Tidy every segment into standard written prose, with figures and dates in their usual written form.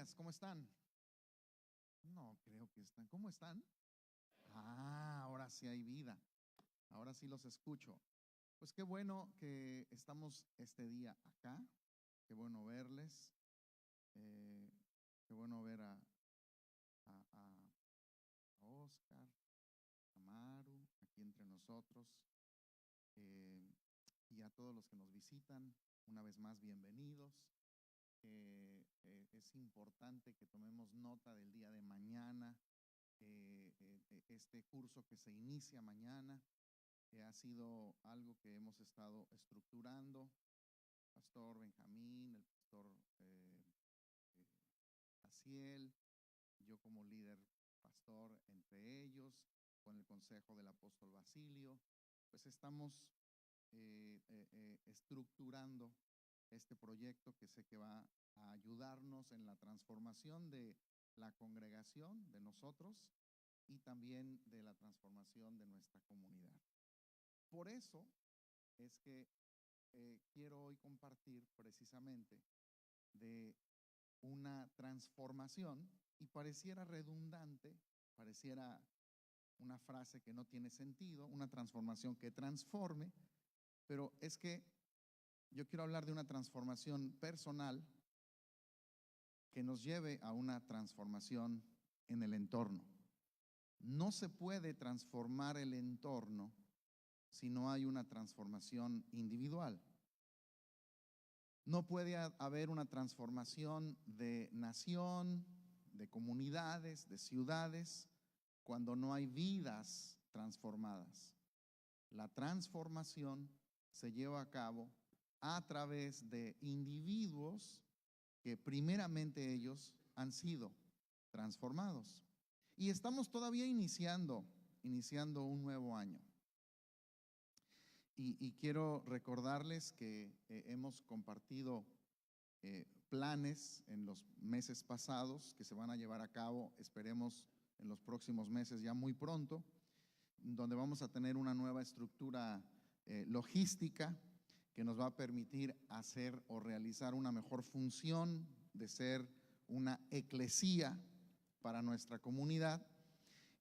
días, ¿cómo están? No, creo que están. ¿Cómo están? Ahora sí hay vida. Ahora sí los escucho. Pues qué bueno que estamos este día acá. Qué bueno verles. Eh, Qué bueno ver a, a- a Oscar, a Maru, aquí entre nosotros. eh, y a todos los que nos visitan, una vez más, bienvenidos. Es importante que tomemos nota del día de mañana. Este curso que se inicia mañana ha sido algo que hemos estado estructurando. Pastor Benjamín, el pastor eh, Aciel, yo como líder pastor entre ellos, con el consejo del apóstol Basilio, pues estamos estructurando este proyecto que sé que va a ayudarnos en la transformación de la congregación, de nosotros, y también de la transformación de nuestra comunidad. Por eso es que quiero hoy compartir precisamente de una transformación, y pareciera redundante, pareciera una frase que no tiene sentido, una transformación que transforme, pero es que yo quiero hablar de una transformación personal que nos lleve a una transformación en el entorno. No se puede transformar el entorno si no hay una transformación individual. No puede haber una transformación de nación, de comunidades, de ciudades, cuando no hay vidas transformadas. La transformación se lleva a cabo a través de individuos que primeramente ellos han sido transformados. Y estamos todavía iniciando un nuevo año. Y quiero recordarles que hemos compartido planes en los meses pasados que se van a llevar a cabo, esperemos en los próximos meses ya muy pronto, donde vamos a tener una nueva estructura logística que nos va a permitir hacer o realizar una mejor función de ser una eclesía para nuestra comunidad.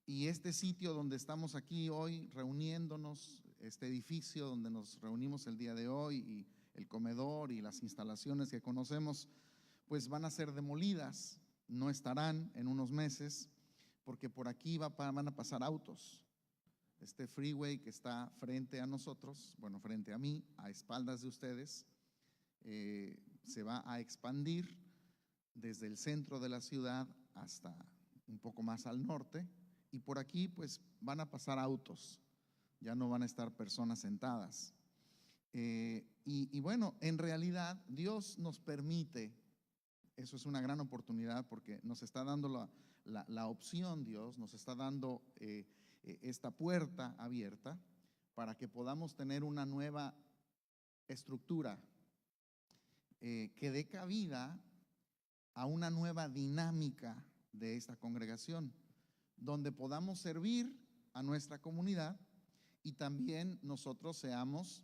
Y este sitio donde estamos aquí hoy reuniéndonos, este edificio donde nos reunimos el día de hoy, y el comedor y las instalaciones que conocemos, pues van a ser demolidas, no estarán en unos meses, porque por aquí van a pasar autos. Este freeway que está frente a nosotros, bueno, frente a mí, a espaldas de ustedes, se va a expandir desde el centro de la ciudad hasta un poco más al norte, y por aquí pues van a pasar autos, ya no van a estar personas sentadas. Y bueno, en realidad Dios nos permite, eso es una gran oportunidad porque nos está dando la opción, Dios nos está dando esta puerta abierta para que podamos tener una nueva estructura que dé cabida a una nueva dinámica de esta congregación, donde podamos servir a nuestra comunidad y también nosotros seamos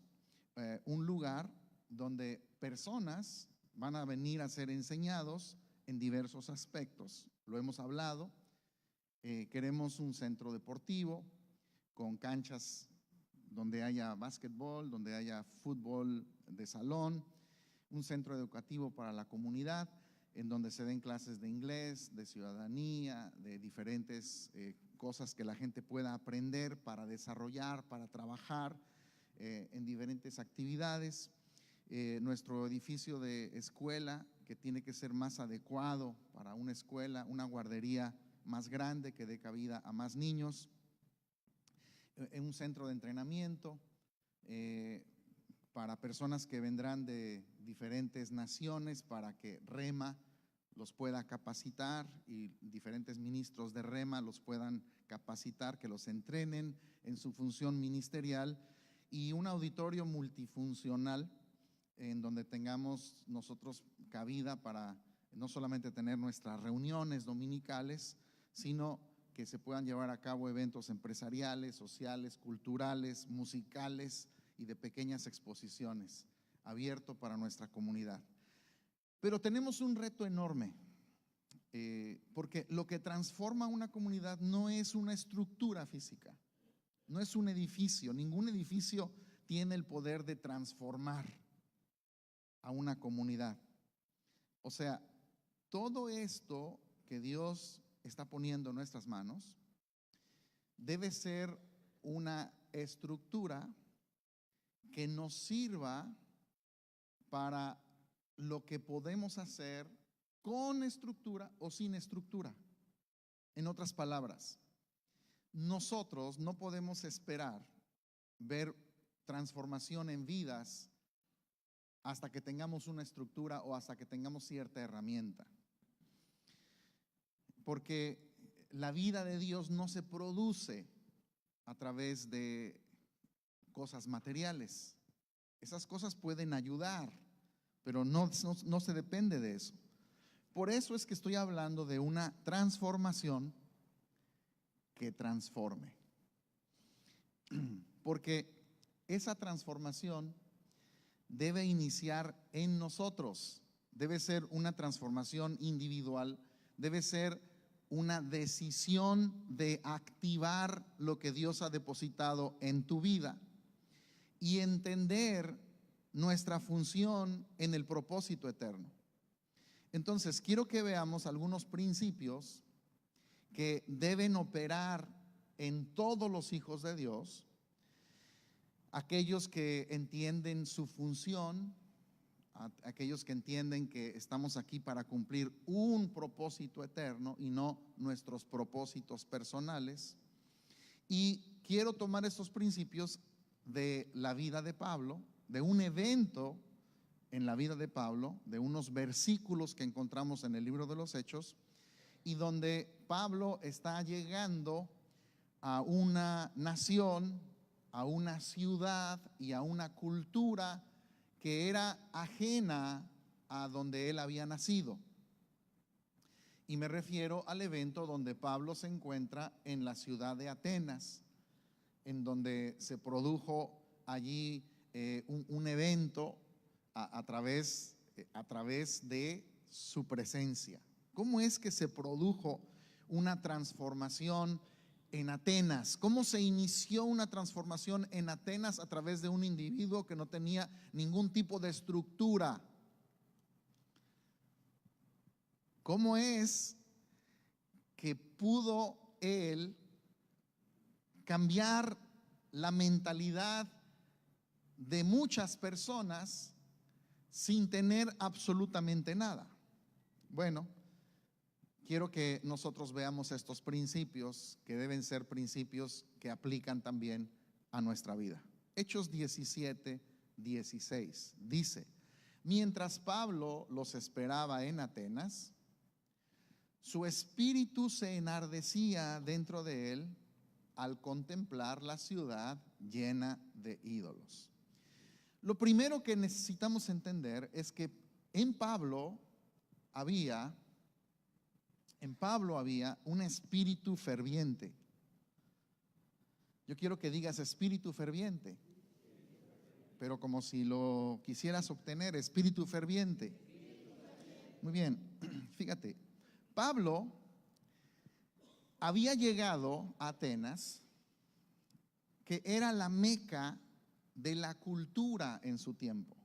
un lugar donde personas van a venir a ser enseñados en diversos aspectos. Lo hemos hablado, queremos un centro deportivo con canchas donde haya básquetbol, donde haya fútbol de salón, un centro educativo para la comunidad en donde se den clases de inglés, de ciudadanía, de diferentes cosas que la gente pueda aprender para desarrollar, para trabajar en diferentes actividades. Nuestro edificio de escuela, que tiene que ser más adecuado para una escuela, una guardería más grande que dé cabida a más niños, en un centro de entrenamiento para personas que vendrán de diferentes naciones, para que REMA los pueda capacitar y diferentes ministros de REMA los puedan capacitar, que los entrenen en su función ministerial, y un auditorio multifuncional en donde tengamos nosotros cabida para no solamente tener nuestras reuniones dominicales, sino que se puedan llevar a cabo eventos empresariales, sociales, culturales, musicales y de pequeñas exposiciones, abierto para nuestra comunidad. Pero tenemos un reto enorme. Porque lo que transforma una comunidad no es una estructura física, no es un edificio. Ningún edificio tiene el poder de transformar a una comunidad. O sea, todo esto que Dios está poniendo en nuestras manos debe ser una estructura que nos sirva para lo que podemos hacer con estructura o sin estructura. En otras palabras, nosotros no podemos esperar ver transformación en vidas hasta que tengamos una estructura o hasta que tengamos cierta herramienta. Porque la vida de Dios no se produce a través de cosas materiales. Esas cosas pueden ayudar, pero no se depende de eso. Por eso es que estoy hablando de una transformación que transforme. Porque esa transformación debe iniciar en nosotros, debe ser una transformación individual, debe ser una decisión de activar lo que Dios ha depositado en tu vida y entender nuestra función en el propósito eterno. Entonces, quiero que veamos algunos principios que deben operar en todos los hijos de Dios, aquellos que entienden su función, aquellos que entienden que estamos aquí para cumplir un propósito eterno y no nuestros propósitos personales. Y quiero tomar estos principios de la vida de Pablo, de un evento en la vida de Pablo, de unos versículos que encontramos en el libro de los Hechos, y donde Pablo está llegando a una nación, a una ciudad y a una cultura que era ajena a donde él había nacido. Y me refiero al evento donde Pablo se encuentra en la ciudad de Atenas, en donde se produjo allí un evento a través de su presencia. ¿Cómo es que se produjo una transformación en Atenas? ¿Cómo se inició una transformación en Atenas a través de un individuo que no tenía ningún tipo de estructura? ¿Cómo es que pudo él cambiar la mentalidad de muchas personas sin tener absolutamente nada? Bueno, quiero que nosotros veamos estos principios que deben ser principios que aplican también a nuestra vida. Hechos 17:16 dice: mientras Pablo los esperaba en Atenas, su espíritu se enardecía dentro de él al contemplar la ciudad llena de ídolos. Lo primero que necesitamos entender es que en Pablo había un espíritu ferviente. Yo quiero que digas espíritu ferviente, pero como si lo quisieras obtener, espíritu ferviente. Muy bien, fíjate, Pablo había llegado a Atenas, que era la meca de la cultura en su tiempo.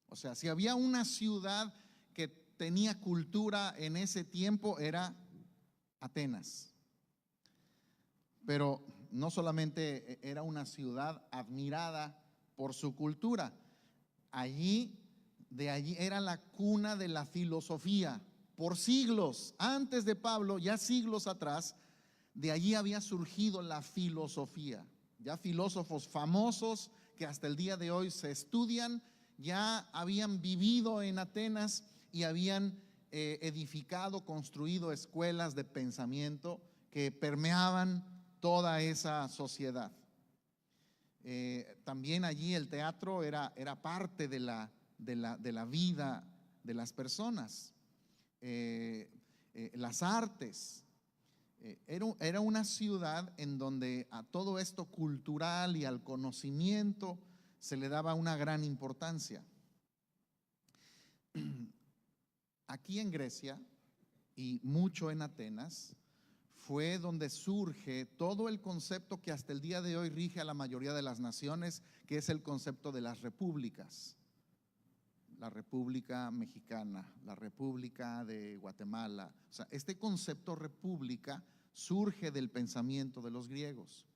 O sea, si había una ciudad que tenía cultura en ese tiempo, era Atenas. Pero no solamente era una ciudad admirada por su cultura, de allí era la cuna de la filosofía. Por siglos, antes de Pablo, ya siglos atrás, de allí había surgido la filosofía. Ya filósofos famosos que hasta el día de hoy se estudian, ya habían vivido en Atenas y habían edificado, construido escuelas de pensamiento que permeaban toda esa sociedad. También allí el teatro era parte de la vida de las personas. Las artes. Era una ciudad en donde a todo esto cultural y al conocimiento se le daba una gran importancia. Aquí en Grecia y mucho en Atenas, fue donde surge todo el concepto que hasta el día de hoy rige a la mayoría de las naciones, que es el concepto de las repúblicas. La República Mexicana, la República de Guatemala. O sea, este concepto república surge del pensamiento de los griegos.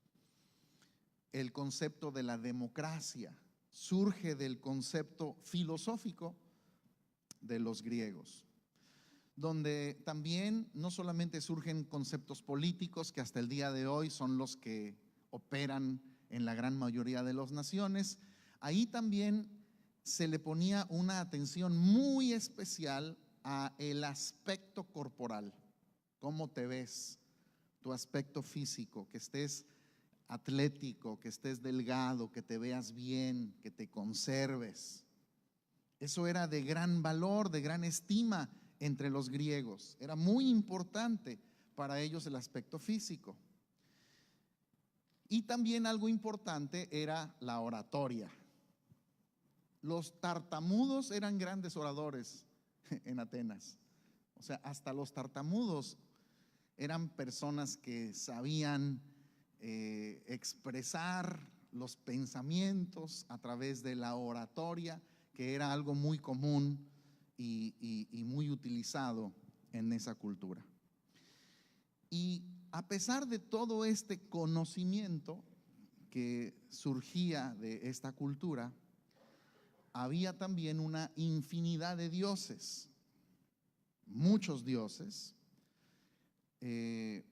El concepto de la democracia surge del concepto filosófico de los griegos, donde también no solamente surgen conceptos políticos que hasta el día de hoy son los que operan en la gran mayoría de las naciones, ahí también se le ponía una atención muy especial a el aspecto corporal, cómo te ves, tu aspecto físico, que estés atlético, que estés delgado, que te veas bien, que te conserves. Eso era de gran valor, de gran estima entre los griegos. Era muy importante para ellos el aspecto físico. Y también algo importante era la oratoria. Los tartamudos eran grandes oradores en Atenas. O sea, hasta los tartamudos eran personas que sabían expresar los pensamientos a través de la oratoria, que era algo muy común y muy utilizado en esa cultura. Y a pesar de todo este conocimiento que surgía de esta cultura, había también una infinidad de dioses, muchos dioses, que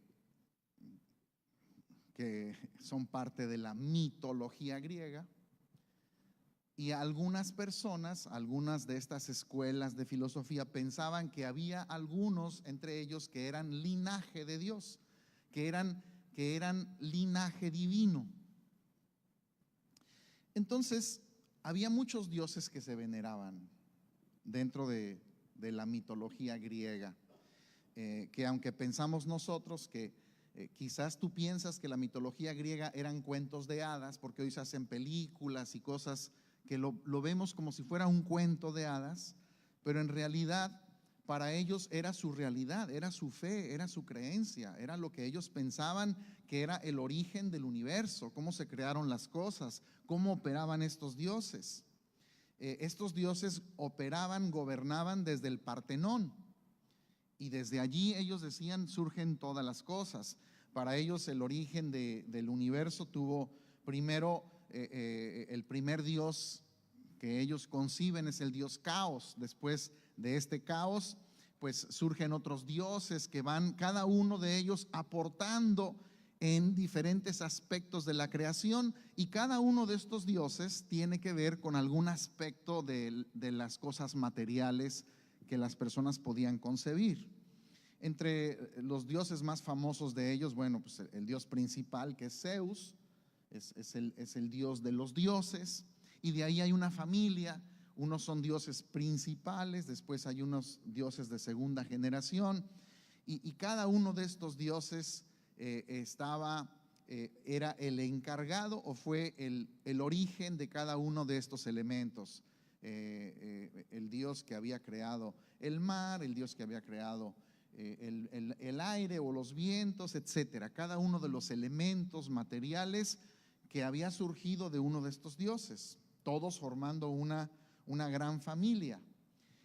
son parte de la mitología griega, y algunas personas, algunas de estas escuelas de filosofía pensaban que había algunos entre ellos que eran linaje de Dios, que eran linaje divino. Entonces, había muchos dioses que se veneraban dentro de la mitología griega, que aunque pensamos nosotros que quizás tú piensas que la mitología griega eran cuentos de hadas, porque hoy se hacen películas y cosas que lo vemos como si fuera un cuento de hadas, pero en realidad para ellos era su realidad, era su fe, era su creencia, era lo que ellos pensaban que era el origen del universo, cómo se crearon las cosas, cómo operaban estos dioses. Estos dioses operaban, gobernaban desde el Partenón, y desde allí ellos decían surgen todas las cosas. Para ellos el origen del universo tuvo primero, el primer dios que ellos conciben es el dios Caos. Después de este caos pues surgen otros dioses que van cada uno de ellos aportando en diferentes aspectos de la creación, y cada uno de estos dioses tiene que ver con algún aspecto de las cosas materiales que las personas podían concebir. Entre los dioses más famosos de ellos, bueno, pues el dios principal, que es Zeus, es el dios de los dioses, y de ahí hay una familia. Unos son dioses principales, después hay unos dioses de segunda generación, y cada uno de estos dioses era el encargado o fue el origen de cada uno de estos elementos. El dios que había creado el mar, el dios que había creado el aire o los vientos, etcétera. Cada uno de los elementos materiales que había surgido de uno de estos dioses, todos formando una gran familia.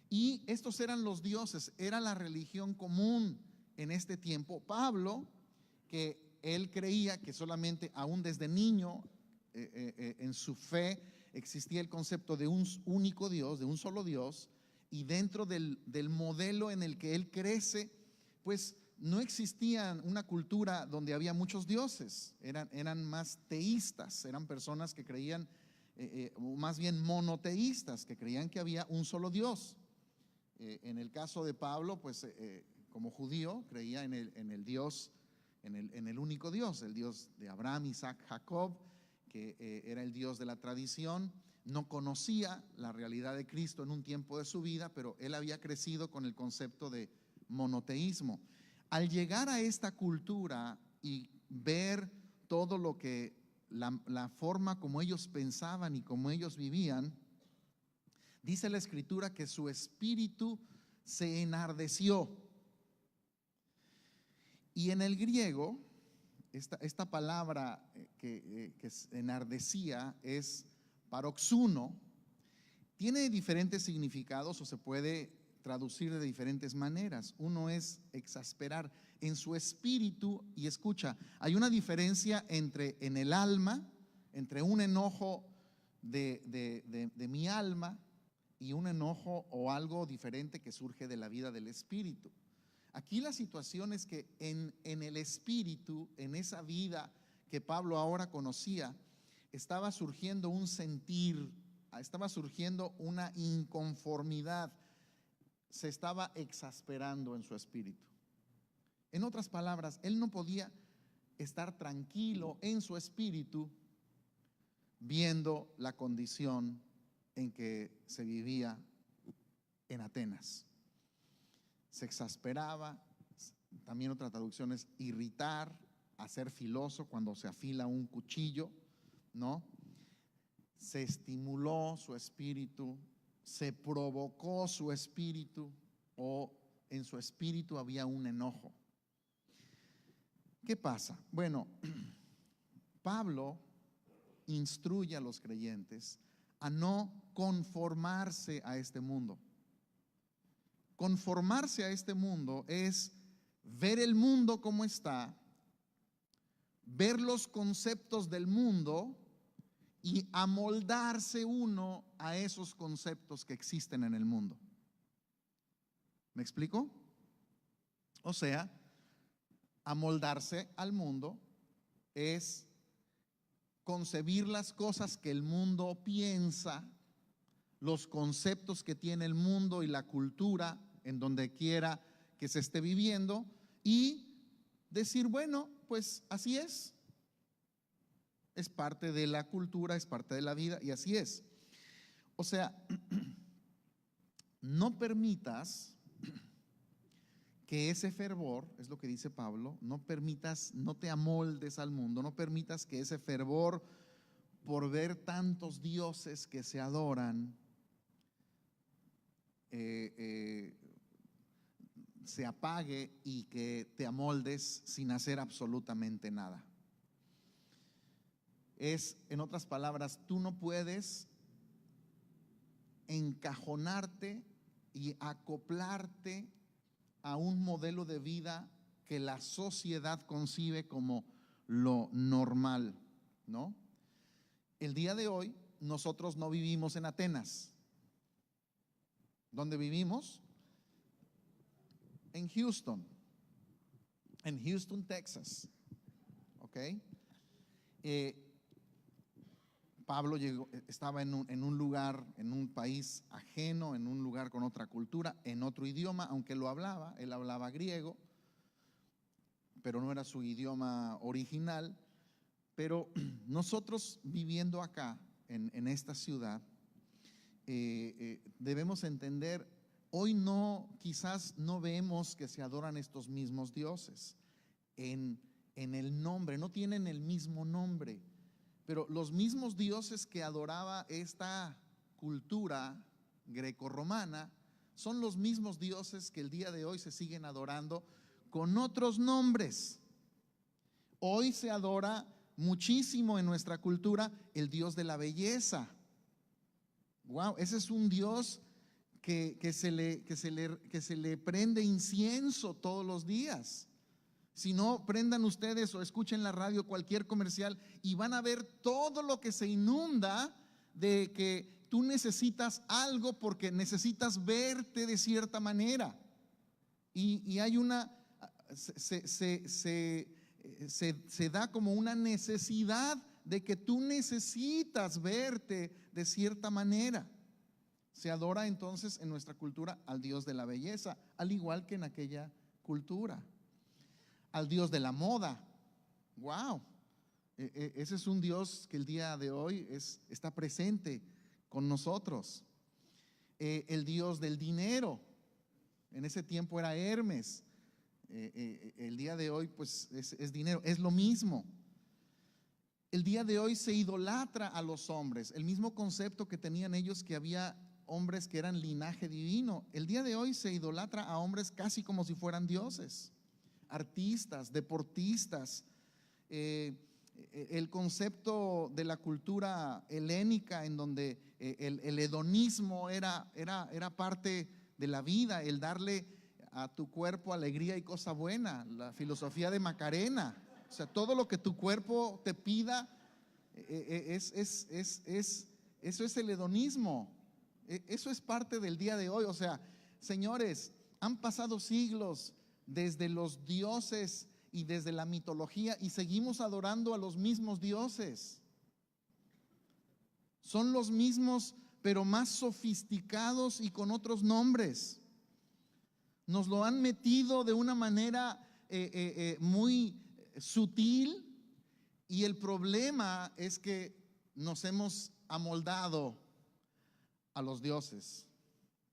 Y estos eran los dioses, era la religión común en este tiempo. Pablo, que él creía que solamente aún desde niño en su fe existía el concepto de un único Dios, de un solo Dios, y dentro del modelo en el que él crece, pues no existía una cultura donde había muchos dioses, eran más teístas, eran personas que creían, más bien monoteístas, que creían que había un solo Dios. En el caso de Pablo, pues como judío creía en el Dios, en el único Dios, el Dios de Abraham, Isaac, Jacob, que era el Dios de la tradición. No conocía la realidad de Cristo en un tiempo de su vida, pero él había crecido con el concepto de monoteísmo. Al llegar a esta cultura y ver todo lo que la forma como ellos pensaban y como ellos vivían, dice la Escritura que su espíritu se enardeció. Y en el griego, esta palabra que enardecía es paroxuno, tiene diferentes significados o se puede traducir de diferentes maneras. Uno es exasperar en su espíritu, y escucha, hay una diferencia entre en el alma, entre un enojo de mi alma y un enojo o algo diferente que surge de la vida del espíritu. Aquí la situación es que en el espíritu, en esa vida que Pablo ahora conocía, estaba surgiendo un sentir, estaba surgiendo una inconformidad, se estaba exasperando en su espíritu. En otras palabras, él no podía estar tranquilo en su espíritu viendo la condición en que se vivía en Atenas. Se exasperaba, también otra traducción es irritar, hacer filoso cuando se afila un cuchillo, ¿no? Se estimuló su espíritu, se provocó su espíritu, o en su espíritu había un enojo. ¿Qué pasa? Bueno, Pablo instruye a los creyentes a no conformarse a este mundo. Conformarse a este mundo es ver el mundo como está, ver los conceptos del mundo y amoldarse uno a esos conceptos que existen en el mundo. ¿Me explico? O sea, amoldarse al mundo es concebir las cosas que el mundo piensa, los conceptos que tiene el mundo y la cultura en donde quiera que se esté viviendo, y decir, bueno, pues así es parte de la cultura, es parte de la vida y así es. O sea, no permitas que ese fervor, es lo que dice Pablo, no permitas, no te amoldes al mundo, no permitas que ese fervor por ver tantos dioses que se adoran se apague y que te amoldes sin hacer absolutamente nada. Es, en otras palabras, tú no puedes encajonarte y acoplarte a un modelo de vida que la sociedad concibe como lo normal, ¿no? El día de hoy nosotros no vivimos en Atenas. ¿Dónde vivimos? En Houston, Texas. ¿Ok? Pablo estaba en un lugar, en un país ajeno, en un lugar con otra cultura, en otro idioma, aunque lo hablaba, él hablaba griego, pero no era su idioma original. Pero nosotros viviendo acá, en esta ciudad, debemos entender, hoy quizás no vemos que se adoran estos mismos dioses en el nombre, no tienen el mismo nombre. Pero los mismos dioses que adoraba esta cultura grecorromana son los mismos dioses que el día de hoy se siguen adorando con otros nombres. Hoy se adora muchísimo en nuestra cultura el dios de la belleza. Wow, ese es un dios que se le prende incienso todos los días. Si no, prendan ustedes o escuchen la radio cualquier comercial y van a ver todo lo que se inunda de que tú necesitas algo porque necesitas verte de cierta manera. Y hay se da como una necesidad de que tú necesitas verte de cierta manera. Se adora entonces en nuestra cultura al Dios de la belleza, al igual que en aquella cultura. Al Dios de la moda. Wow, ese es un Dios que el día de hoy está presente con nosotros. El Dios del dinero, en ese tiempo era Hermes, el día de hoy pues es dinero, es lo mismo. El día de hoy se idolatra a los hombres, el mismo concepto que tenían ellos, que había hombres que eran linaje divino. El día de hoy se idolatra a hombres casi como si fueran dioses. artistas, deportistas. El concepto de la cultura helénica, en donde el hedonismo era parte de la vida, el darle a tu cuerpo alegría y cosa buena, la filosofía de Macarena. O sea, todo lo que tu cuerpo te pida, eso es el hedonismo. Eso es parte del día de hoy. O sea, señores, han pasado siglos desde los dioses y desde la mitología y seguimos adorando a los mismos dioses. Son los mismos, pero más sofisticados y con otros nombres. Nos lo han metido de una manera muy sutil, y el problema es que nos hemos amoldado a los dioses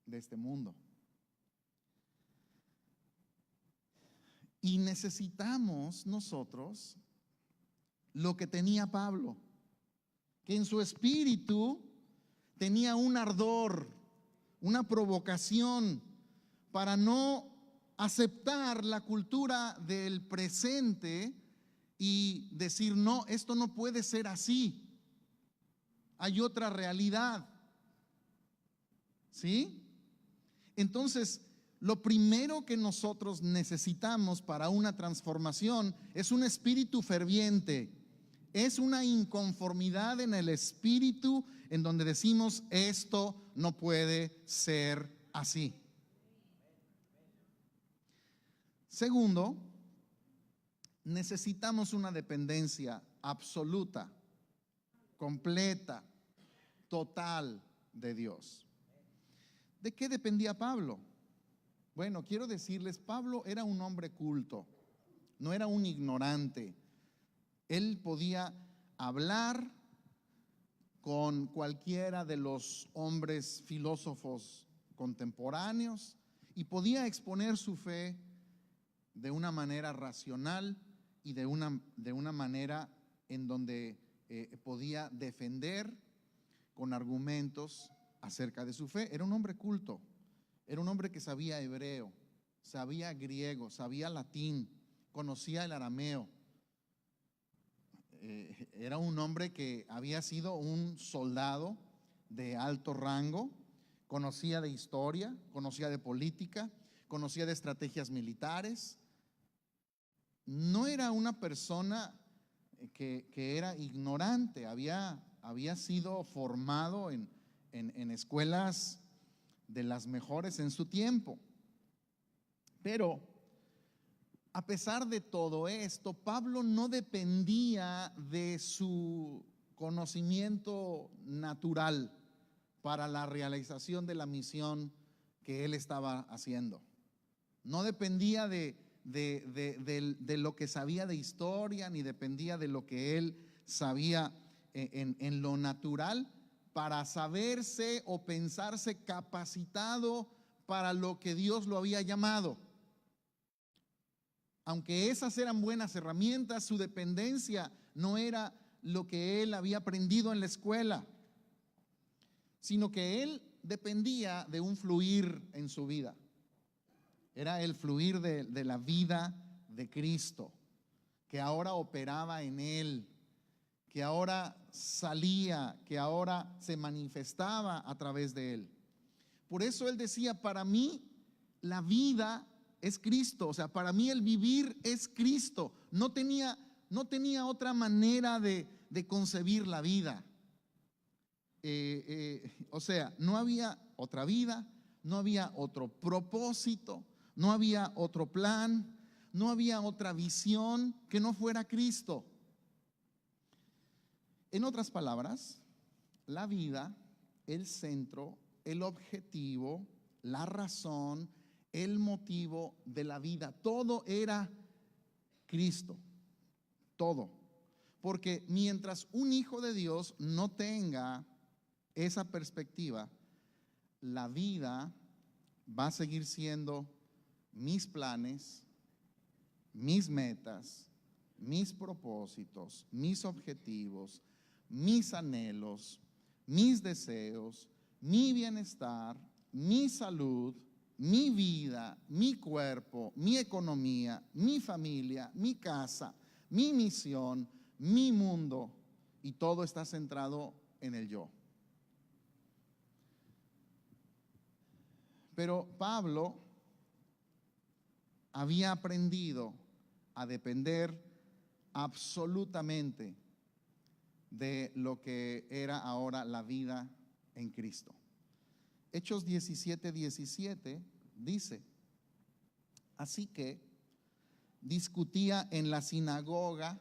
de este mundo. Y necesitamos nosotros lo que tenía Pablo, que en su espíritu tenía un ardor, una provocación para no aceptar la cultura del presente y decir, no, esto no puede ser así. Hay otra realidad. ¿Sí? Entonces, lo primero que nosotros necesitamos para una transformación es un espíritu ferviente, es una inconformidad en el espíritu en donde decimos, esto no puede ser así. Segundo, necesitamos una dependencia absoluta, completa, total de Dios. ¿De qué dependía Pablo? Bueno, quiero decirles, Pablo era un hombre culto, no era un ignorante. Él podía hablar con cualquiera de los hombres filósofos contemporáneos y podía exponer su fe de una manera racional y de una manera en donde podía defender con argumentos acerca de su fe. Era un hombre culto. Era un hombre que sabía hebreo, sabía griego, sabía latín, conocía el arameo. Era un hombre que había sido un soldado de alto rango, conocía de historia, conocía de política, conocía de estrategias militares. No era una persona que era ignorante, había sido formado en escuelas de las mejores en su tiempo. Pero a pesar de todo esto, Pablo no dependía de su conocimiento natural para la realización de la misión que él estaba haciendo. No dependía de lo que sabía de historia, ni dependía de lo que él sabía en lo natural, para saberse o pensarse capacitado para lo que Dios lo había llamado. Aunque esas eran buenas herramientas, su dependencia no era lo que él había aprendido en la escuela, sino que él dependía de un fluir en su vida. Era el fluir de la vida de Cristo, que ahora operaba en él, que ahora salía, que ahora se manifestaba a través de él. Por eso él decía, para mí la vida es Cristo, o sea, para mí el vivir es Cristo. No tenía otra manera de concebir la vida. O sea, no había otra vida, no había otro propósito, no había otro plan, no había otra visión que no fuera Cristo. En otras palabras, la vida, el centro, el objetivo, la razón, el motivo de la vida, todo era Cristo, todo. Porque mientras un hijo de Dios no tenga esa perspectiva, la vida va a seguir siendo mis planes, mis metas, mis propósitos, mis objetivos, mis anhelos, mis deseos, mi bienestar, mi salud, mi vida, mi cuerpo, mi economía, mi familia, mi casa, mi misión, mi mundo, y todo está centrado en el yo. Pero Pablo había aprendido a depender absolutamente de lo que era ahora la vida en Cristo. Hechos 17:17 dice: así que discutía en la sinagoga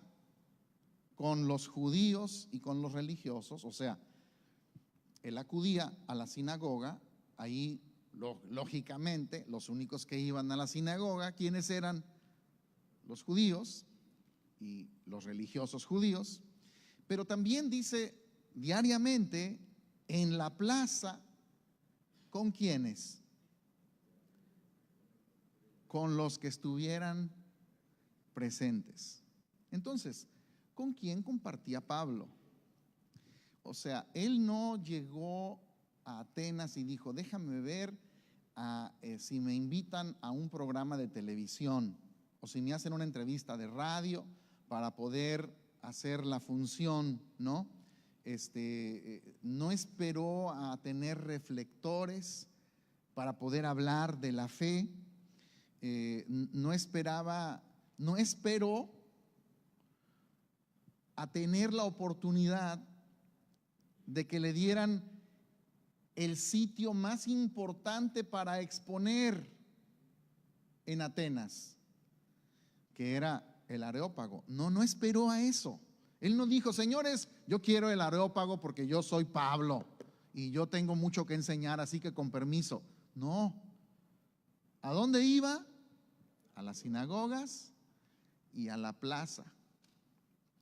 con los judíos y con los religiosos. O sea, él acudía a la sinagoga. Ahí, lógicamente, los únicos que iban a la sinagoga, ¿quiénes eran? Los judíos y los religiosos judíos. Pero también dice diariamente en la plaza. ¿Con quiénes? Con los que estuvieran presentes. Entonces, ¿con quién compartía Pablo? O sea, él no llegó a Atenas y dijo: déjame ver si me invitan a un programa de televisión o si me hacen una entrevista de radio para poder hacer la función, ¿no? No esperó a tener reflectores para poder hablar de la fe. No esperó a tener la oportunidad de que le dieran el sitio más importante para exponer en Atenas, que era el Areópago. No esperó a eso. Él no dijo: señores, yo quiero el Areópago porque yo soy Pablo y yo tengo mucho que enseñar, así que con permiso. No. ¿A dónde iba? A las sinagogas y a la plaza.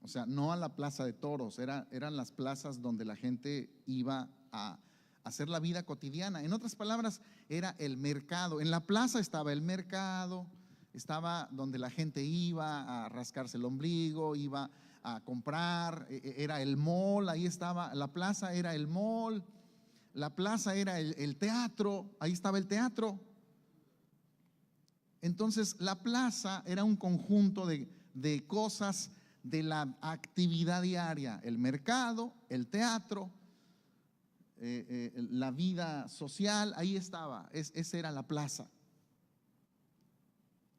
O sea, no a la plaza de toros, eran las plazas donde la gente iba a hacer la vida cotidiana. En otras palabras, era el mercado. En la plaza estaba el mercado, estaba donde la gente iba a rascarse el ombligo, iba a comprar, era el mall, ahí estaba, la plaza era el mall, la plaza era el teatro, ahí estaba el teatro. Entonces, la plaza era un conjunto de cosas de la actividad diaria: el mercado, el teatro, la vida social, ahí estaba, esa era la plaza.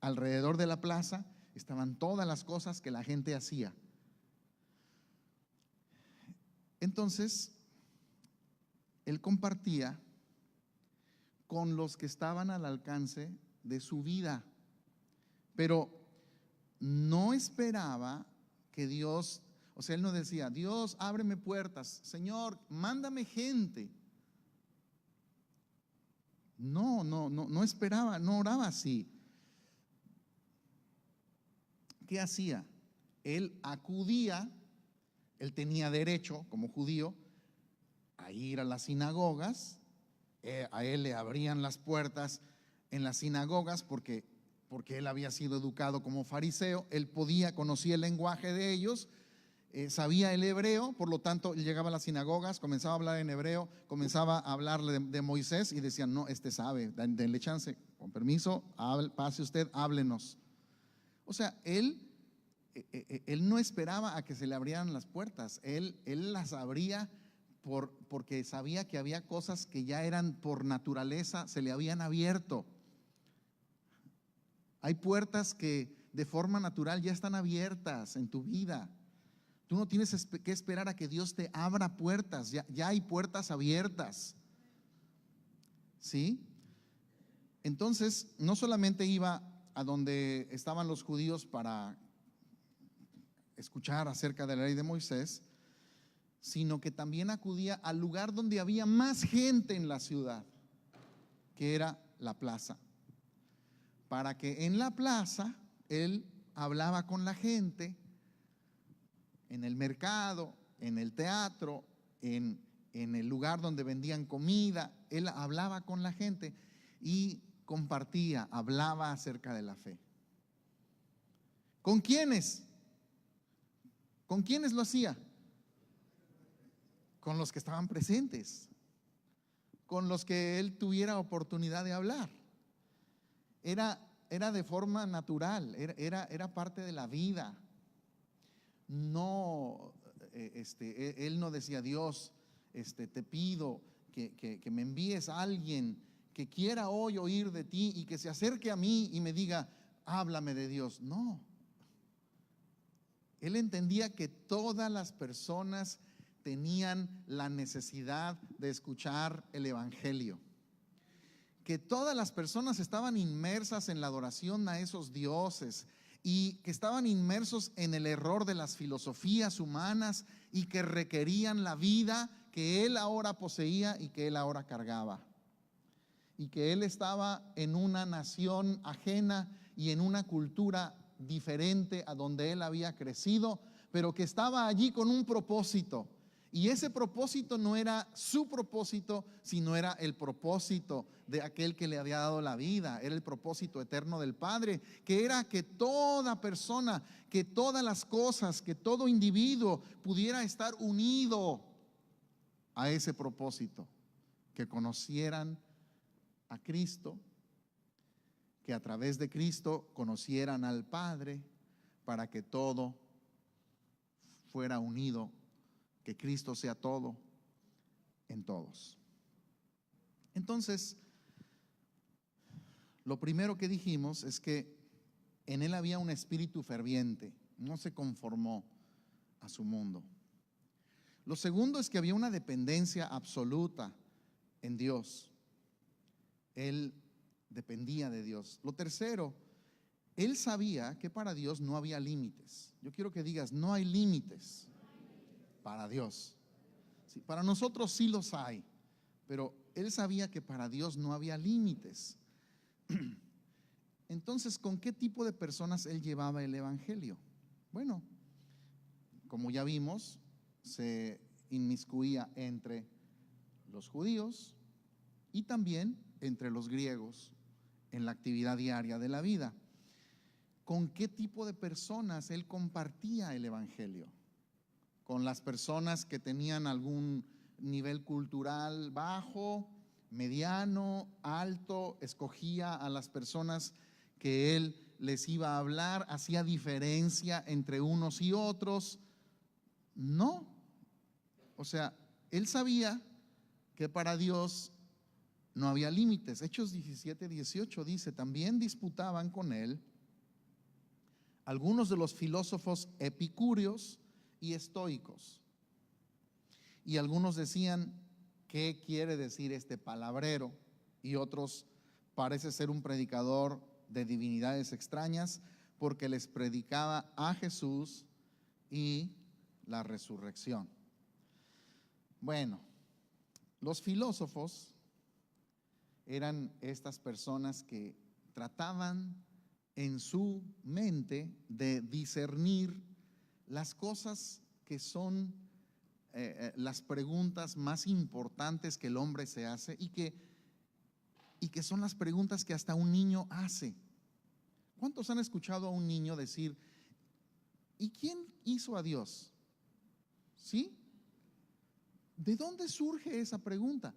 Alrededor de la plaza estaban todas las cosas que la gente hacía. Entonces, él compartía con los que estaban al alcance de su vida, pero no esperaba que Dios, o sea, él no decía: Dios, ábreme puertas, Señor, mándame gente. No esperaba, no oraba así. ¿Qué hacía? Él acudía, él tenía derecho como judío a ir a las sinagogas. A él le abrían las puertas en las sinagogas porque él había sido educado como fariseo. Él conocía el lenguaje de ellos, sabía el hebreo. Por lo tanto, él llegaba a las sinagogas, comenzaba a hablar en hebreo, comenzaba a hablarle de Moisés, y decían: no, sabe, denle chance, con permiso, pase usted, háblenos. O sea, él no esperaba a que se le abrieran las puertas. Él las abría porque sabía que había cosas que ya eran por naturaleza, se le habían abierto. Hay puertas que de forma natural ya están abiertas en tu vida. Tú no tienes que esperar a que Dios te abra puertas, ya hay puertas abiertas. ¿Sí? Entonces, no solamente iba a donde estaban los judíos para escuchar acerca de la ley de Moisés, sino que también acudía al lugar donde había más gente en la ciudad, que era la plaza, para que en la plaza él hablaba con la gente, en el mercado, en el teatro, en el lugar donde vendían comida. Él hablaba con la gente y compartía, hablaba acerca de la fe. ¿Con quiénes? ¿Con quiénes lo hacía? Con los que estaban presentes, con los que él tuviera oportunidad de hablar. era de forma natural, era parte de la vida. No, él no decía: Dios, te pido que me envíes a alguien que quiera hoy oír de ti y que se acerque a mí y me diga: háblame de Dios. No, él entendía que todas las personas tenían la necesidad de escuchar el evangelio, que todas las personas estaban inmersas en la adoración a esos dioses y que estaban inmersos en el error de las filosofías humanas y que requerían la vida que él ahora poseía y que él ahora cargaba, y que él estaba en una nación ajena y en una cultura diferente a donde él había crecido, pero que estaba allí con un propósito. Y ese propósito no era su propósito, sino era el propósito de aquel que le había dado la vida. Era el propósito eterno del Padre, que era que toda persona, que todas las cosas, que todo individuo pudiera estar unido a ese propósito, que conocieran a Cristo, que a través de Cristo conocieran al Padre, para que todo fuera unido, que Cristo sea todo en todos. Entonces, lo primero que dijimos es que en él había un espíritu ferviente, no se conformó a su mundo. Lo segundo es que había una dependencia absoluta en Dios. Él dependía de Dios. Lo tercero, él sabía que para Dios no había límites. Yo quiero que digas: no hay límites para Dios. Sí, para nosotros sí los hay, pero él sabía que para Dios no había límites. Entonces, ¿con qué tipo de personas él llevaba el evangelio? Bueno, como ya vimos, se inmiscuía entre los judíos y también entre los griegos en la actividad diaria de la vida. ¿Con qué tipo de personas él compartía el evangelio? Con las personas que tenían algún nivel cultural bajo, mediano, alto. Escogía a las personas que él les iba a hablar, hacía diferencia entre unos y otros. No, o sea, él sabía que para Dios no había límites. Hechos 17:18 dice: también disputaban con él algunos de los filósofos epicúreos y estoicos, y algunos decían: ¿qué quiere decir este palabrero? Y otros: parece ser un predicador de divinidades extrañas, porque les predicaba a Jesús y la resurrección. Bueno, los filósofos eran estas personas que trataban en su mente de discernir las cosas que son las preguntas más importantes que el hombre se hace y que son las preguntas que hasta un niño hace. ¿Cuántos han escuchado a un niño decir: ¿y quién hizo a Dios? ¿Sí? ¿De dónde surge esa pregunta?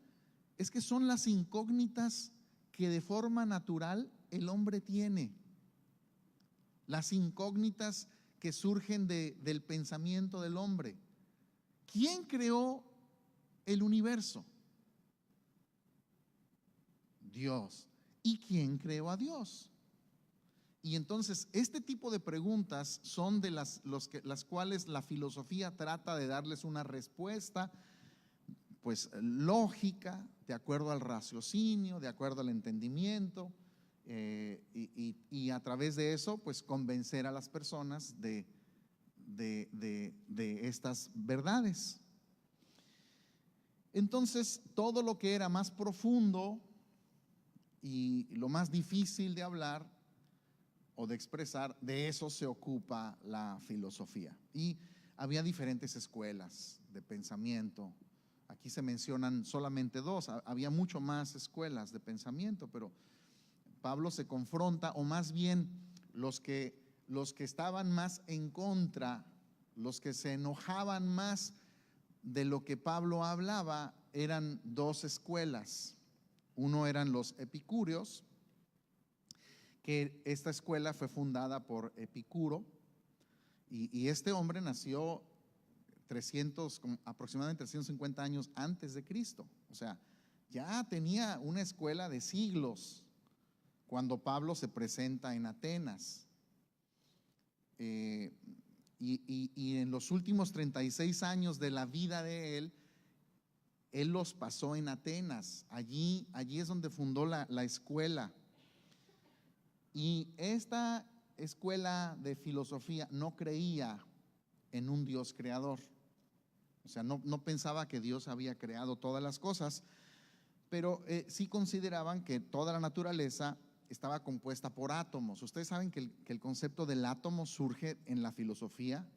Es que son las incógnitas que de forma natural el hombre tiene. Las incógnitas que surgen del pensamiento del hombre. ¿Quién creó el universo? Dios. ¿Y quién creó a Dios? Y entonces este tipo de preguntas son de las cuales la filosofía trata de darles una respuesta, pues lógica, de acuerdo al raciocinio, de acuerdo al entendimiento, y a través de eso pues convencer a las personas de estas verdades. Entonces, todo lo que era más profundo y lo más difícil de hablar o de expresar, de eso se ocupa la filosofía. Y había diferentes escuelas de pensamiento. Aquí se mencionan solamente dos. Había mucho más escuelas de pensamiento, pero Pablo se confronta, o más bien los que estaban más en contra, los que se enojaban más de lo que Pablo hablaba, eran dos escuelas. Uno eran los epicúreos que esta escuela fue fundada por Epicuro, y este hombre nació aproximadamente 350 años antes de Cristo. O sea, ya tenía una escuela de siglos cuando Pablo se presenta en Atenas. Y en los últimos 36 años de la vida de él los pasó en Atenas. Allí es donde fundó la escuela. Y esta escuela de filosofía no creía en un Dios creador. O sea, no pensaba que Dios había creado todas las cosas, pero sí consideraban que toda la naturaleza estaba compuesta por átomos. Ustedes saben que el concepto del átomo surge en la filosofía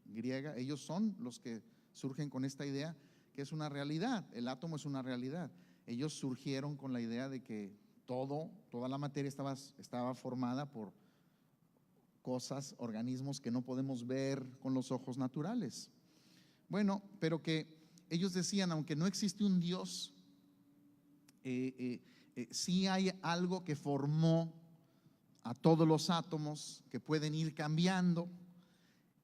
griega. Ellos son los que surgen con esta idea que es una realidad. El átomo es una realidad. Ellos surgieron con la idea de que toda la materia estaba formada por cosas, organismos que no podemos ver con los ojos naturales. Bueno, pero que ellos decían, aunque no existe un Dios, sí hay algo que formó a todos los átomos que pueden ir cambiando,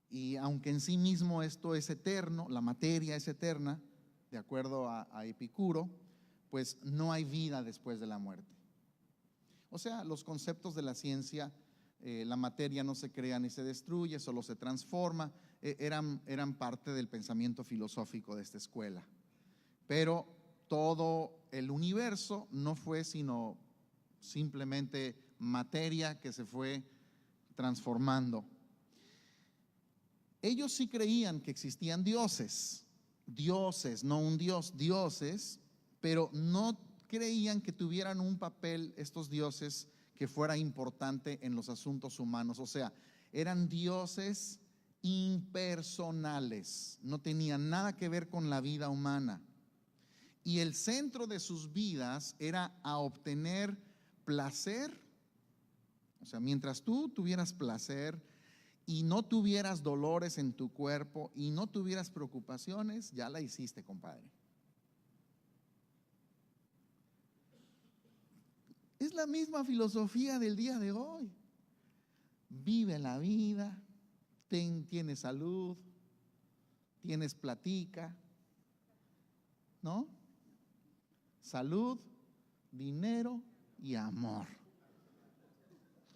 y aunque en sí mismo esto es eterno, la materia es eterna, de acuerdo a Epicuro, pues no hay vida después de la muerte. O sea, los conceptos de la ciencia, la materia no se crea ni se destruye, solo se transforma, eran parte del pensamiento filosófico de esta escuela. Pero todo el universo no fue sino simplemente materia que se fue transformando. Ellos sí creían que existían dioses, no un Dios, dioses, pero no creían que tuvieran un papel estos dioses que fuera importante en los asuntos humanos. O sea, eran dioses impersonales, no tenían nada que ver con la vida humana. Y el centro de sus vidas era a obtener placer. O sea, mientras tú tuvieras placer y no tuvieras dolores en tu cuerpo y no tuvieras preocupaciones, ya la hiciste, compadre. Es la misma filosofía del día de hoy. Vive la vida, tienes salud, tienes platica, ¿no? Salud, dinero y amor.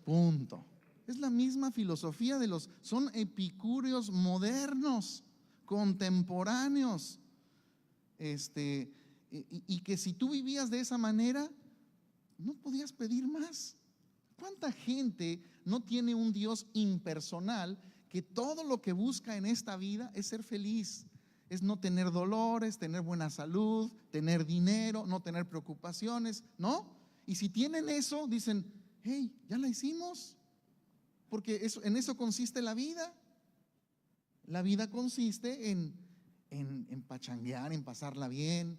Punto. Es la misma filosofía son epicúreos modernos, contemporáneos. Y que si tú vivías de esa manera, no podías pedir más. ¿Cuánta gente no tiene un Dios impersonal que todo lo que busca en esta vida es ser feliz? Es no tener dolores, tener buena salud, tener dinero, no tener preocupaciones, ¿no? Y si tienen eso, dicen, hey, ya la hicimos, porque en eso consiste la vida. La vida consiste en pachanguear, en pasarla bien.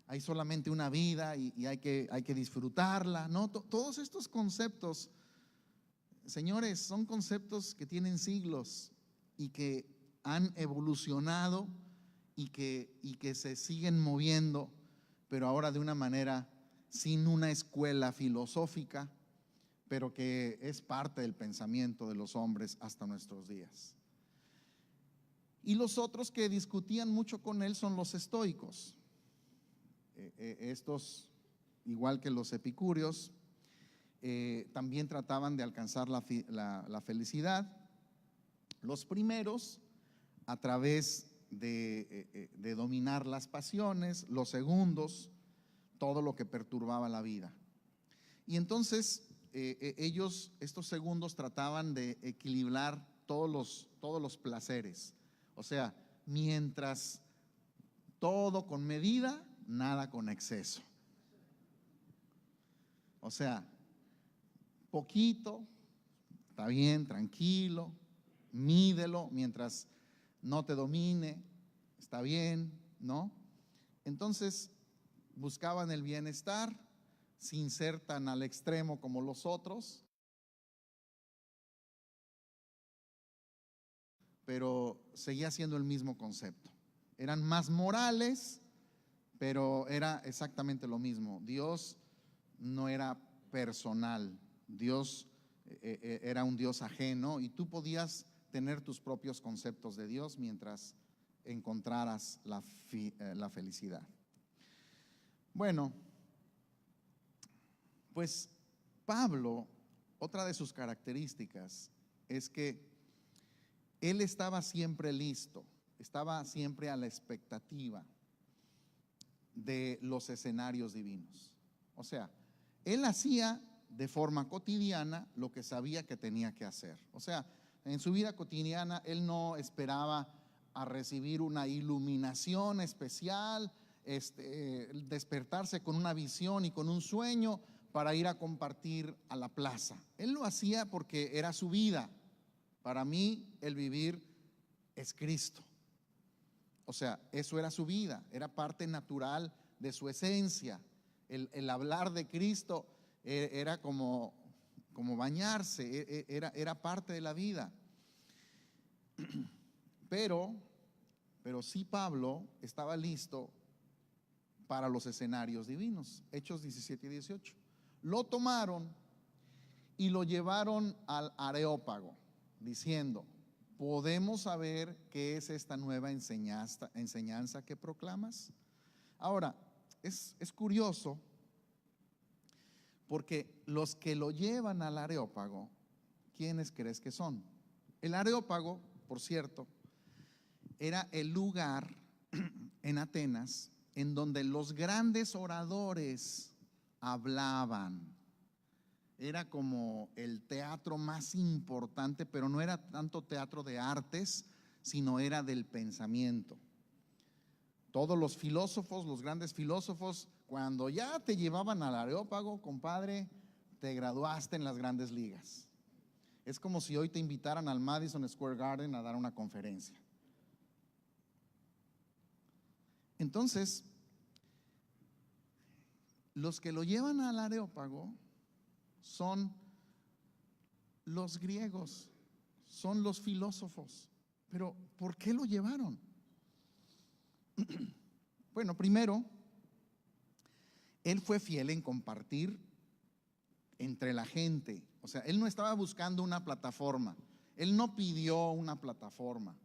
Hay solamente una vida y hay que disfrutarla, ¿no? Todos estos conceptos, señores, son conceptos que tienen siglos y que han evolucionado y que se siguen moviendo, pero ahora de una manera sin una escuela filosófica, pero que es parte del pensamiento de los hombres hasta nuestros días. Y los otros que discutían mucho con él son los estoicos. Estos, igual que los epicúreos, también trataban de alcanzar la felicidad. Los primeros a través de dominar las pasiones, los segundos, todo lo que perturbaba la vida. Y entonces estos segundos trataban de equilibrar todos los placeres. O sea, mientras todo con medida, nada con exceso. O sea, poquito, está bien, tranquilo, mídelo mientras no te domine, está bien, ¿no? Entonces buscaban el bienestar sin ser tan al extremo como los otros, pero seguía siendo el mismo concepto. Eran más morales, pero era exactamente lo mismo. Dios no era personal, Dios era un Dios ajeno y tú podías tener tus propios conceptos de Dios mientras encontraras la felicidad. Bueno, pues Pablo, otra de sus características es que él estaba siempre listo, estaba siempre a la expectativa de los escenarios divinos. O sea, él hacía de forma cotidiana lo que sabía que tenía que hacer. O sea, en su vida cotidiana él no esperaba a recibir una iluminación especial, despertarse con una visión y con un sueño para ir a compartir a la plaza. Él lo hacía porque era su vida. Para mí el vivir es Cristo. O sea, eso era su vida, era parte natural de su esencia. El hablar de Cristo era como bañarse, era parte de la vida. Pero sí, Pablo estaba listo para los escenarios divinos. Hechos 17 y 18. Lo tomaron y lo llevaron al Areópago, diciendo: ¿podemos saber qué es esta nueva enseñanza que proclamas? Ahora, es curioso porque los que lo llevan al Areópago, ¿quiénes crees que son? El Areópago, por cierto, era el lugar en Atenas en donde los grandes oradores hablaban. Era como el teatro más importante, pero no era tanto teatro de artes, sino era del pensamiento. Todos los filósofos, los grandes filósofos, cuando ya te llevaban al Areópago, compadre, te graduaste en las grandes ligas. Es como si hoy te invitaran al Madison Square Garden a dar una conferencia. Entonces, los que lo llevan al Areópago son los griegos, son los filósofos. Pero ¿por qué lo llevaron? Bueno, primero, él fue fiel en compartir entre la gente. O sea, él no estaba buscando una plataforma, él no pidió una plataforma,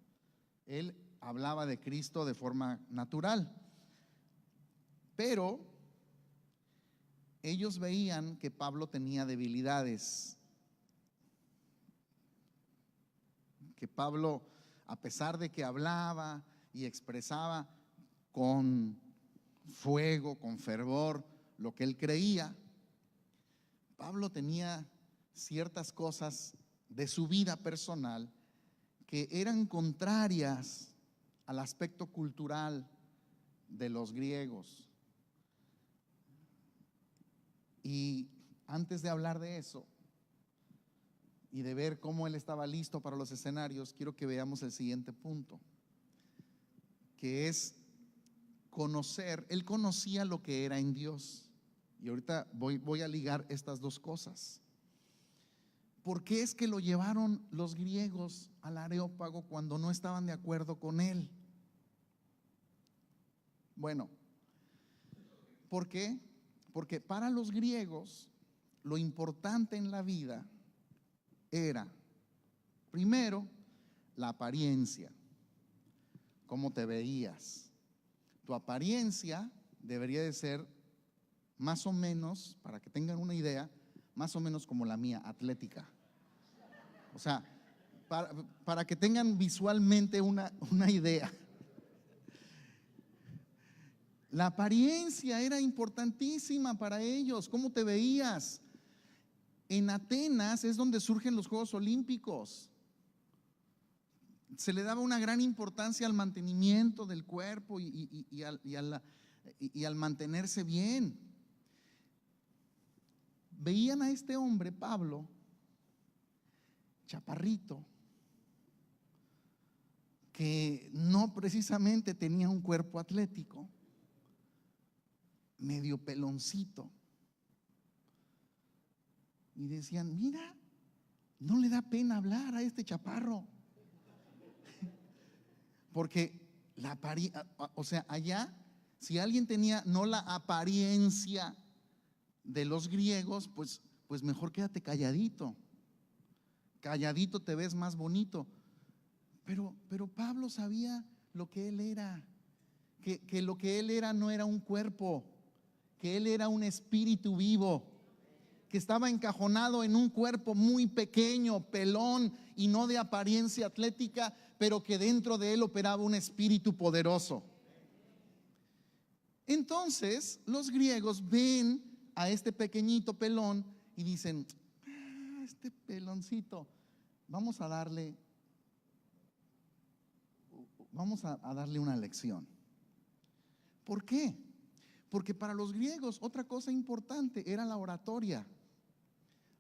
él hablaba de Cristo de forma natural. Pero ellos veían que Pablo tenía debilidades, que Pablo, a pesar de que hablaba y expresaba con fuego, con fervor, lo que él creía, Pablo tenía ciertas cosas de su vida personal que eran contrarias al aspecto cultural de los griegos. Y antes de hablar de eso y de ver cómo él estaba listo para los escenarios, quiero que veamos el siguiente punto, que es conocer. Él conocía lo que era en Dios. Y ahorita voy a ligar estas dos cosas. ¿Por qué es que lo llevaron los griegos al Areópago cuando no estaban de acuerdo con él? Bueno, ¿por qué? Porque para los griegos lo importante en la vida era, primero, la apariencia, cómo te veías. Tu apariencia debería de ser más o menos, para que tengan una idea, más o menos como la mía, atlética. O sea, para que tengan visualmente una idea. La apariencia era importantísima para ellos, cómo te veías. En Atenas es donde surgen los Juegos Olímpicos. Se le daba una gran importancia al mantenimiento del cuerpo y al mantenerse bien. Veían a este hombre, Pablo, chaparrito, que no precisamente tenía un cuerpo atlético, medio peloncito, y decían: mira, no le da pena hablar a este chaparro, porque o sea, allá, si alguien tenía no la apariencia de los griegos, pues mejor quédate calladito. calladito te ves más bonito. Pero Pablo sabía lo que él era, que lo que él era no era un cuerpo, que él era un espíritu vivo, que estaba encajonado en un cuerpo muy pequeño, pelón y no de apariencia atlética, pero que dentro de él operaba un espíritu poderoso. Entonces los griegos ven a este pequeñito pelón y dicen: este peloncito, vamos a darle una lección. ¿Por qué? Porque para los griegos otra cosa importante era la oratoria.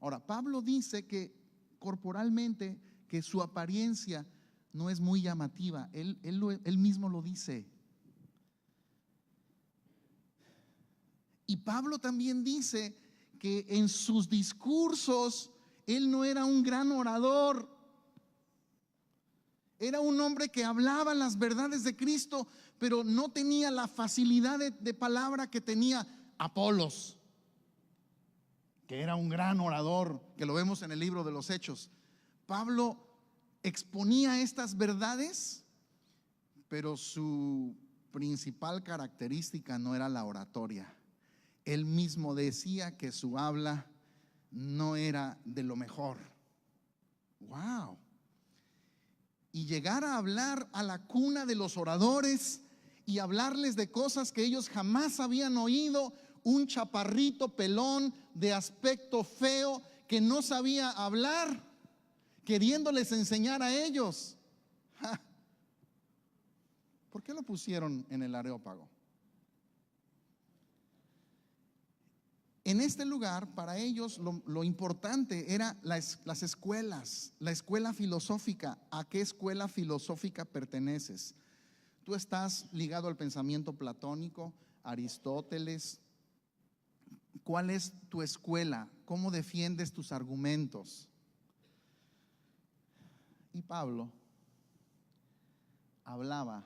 Ahora, Pablo dice que corporalmente, que su apariencia no es muy llamativa. Él mismo lo dice. Y Pablo también dice que en sus discursos él no era un gran orador. Era un hombre que hablaba las verdades de Cristo, pero no tenía la facilidad de palabra que tenía Apolos, que era un gran orador, que lo vemos en el libro de los Hechos. Pablo exponía estas verdades, pero su principal característica no era la oratoria. Él mismo decía que su habla no era de lo mejor. ¡Wow! Y llegar a hablar a la cuna de los oradores y hablarles de cosas que ellos jamás habían oído. Un chaparrito pelón de aspecto feo que no sabía hablar, queriéndoles enseñar a ellos. ¿Por qué lo pusieron en el Areópago? En este lugar, para ellos, lo importante era las escuelas, la escuela filosófica. ¿A qué escuela filosófica perteneces? Tú estás ligado al pensamiento platónico, Aristóteles. ¿Cuál es tu escuela? ¿Cómo defiendes tus argumentos? Y Pablo hablaba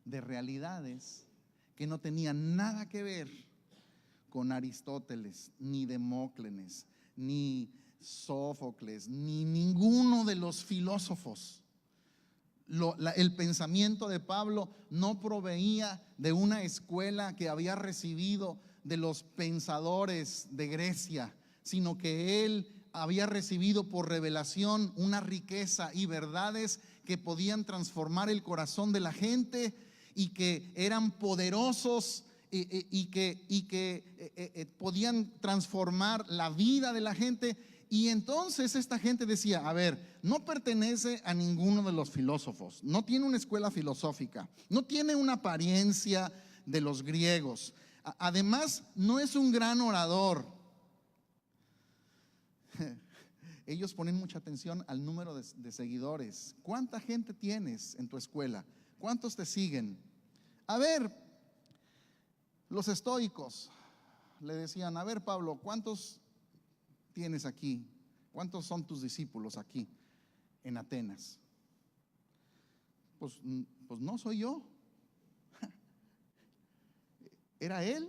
de realidades que no tenían nada que ver con Aristóteles, ni Demóstenes, ni Sófocles, ni ninguno de los filósofos. El pensamiento de Pablo no proveía de una escuela que había recibido de los pensadores de Grecia, sino que él había recibido por revelación una riqueza y verdades que podían transformar el corazón de la gente y que eran poderosos y que podían transformar la vida de la gente. Y entonces esta gente decía: a ver, no pertenece a ninguno de los filósofos, no tiene una escuela filosófica, no tiene una apariencia de los griegos, además no es un gran orador. Ellos ponen mucha atención al número de seguidores. ¿Cuánta gente tienes en tu escuela? ¿Cuántos te siguen? A ver, los estoicos le decían: a ver, Pablo, ¿cuántos tienes aquí? ¿Cuántos son tus discípulos aquí en Atenas? Pues no soy yo. Era él.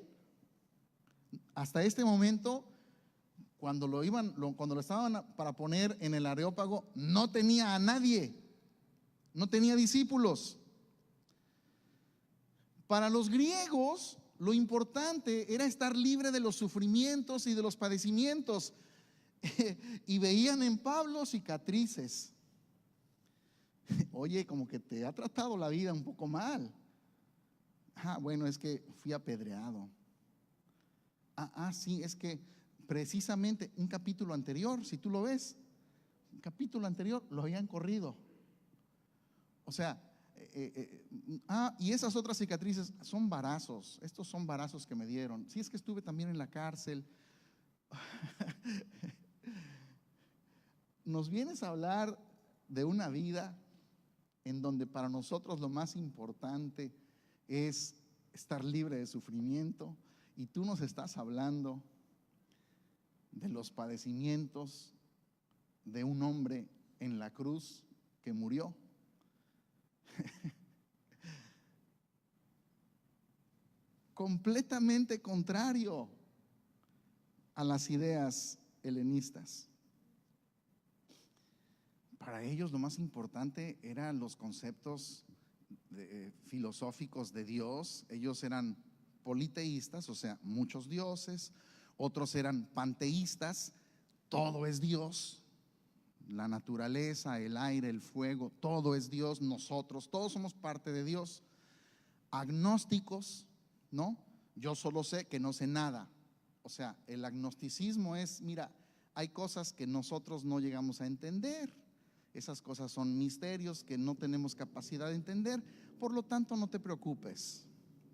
Hasta este momento, cuando lo estaban para poner en el Areópago, no tenía a nadie, no tenía discípulos. Para los griegos, lo importante era estar libre de los sufrimientos y de los padecimientos. Y veían en Pablo cicatrices. Oye, como que te ha tratado la vida un poco mal. Bueno, es que fui apedreado. Sí, es que precisamente un capítulo anterior, si tú lo ves, un capítulo anterior lo habían corrido. O sea, y esas otras cicatrices son varazos. Estos son varazos que me dieron. Sí, es que estuve también en la cárcel. Nos vienes a hablar de una vida en donde para nosotros lo más importante es estar libre de sufrimiento, y tú nos estás hablando de los padecimientos de un hombre en la cruz que murió. Completamente contrario a las ideas helenistas. para ellos lo más importante eran los conceptos filosóficos de Dios. Ellos eran politeístas, o sea, muchos dioses. Otros eran panteístas, todo es Dios. La naturaleza, el aire, el fuego, todo es Dios. Nosotros, todos somos parte de Dios. Agnósticos, ¿no? Yo solo sé que no sé nada. O sea, el agnosticismo es, mira, hay cosas que nosotros no llegamos a entender. Esas cosas son misterios que no tenemos capacidad de entender. Por lo tanto, no te preocupes,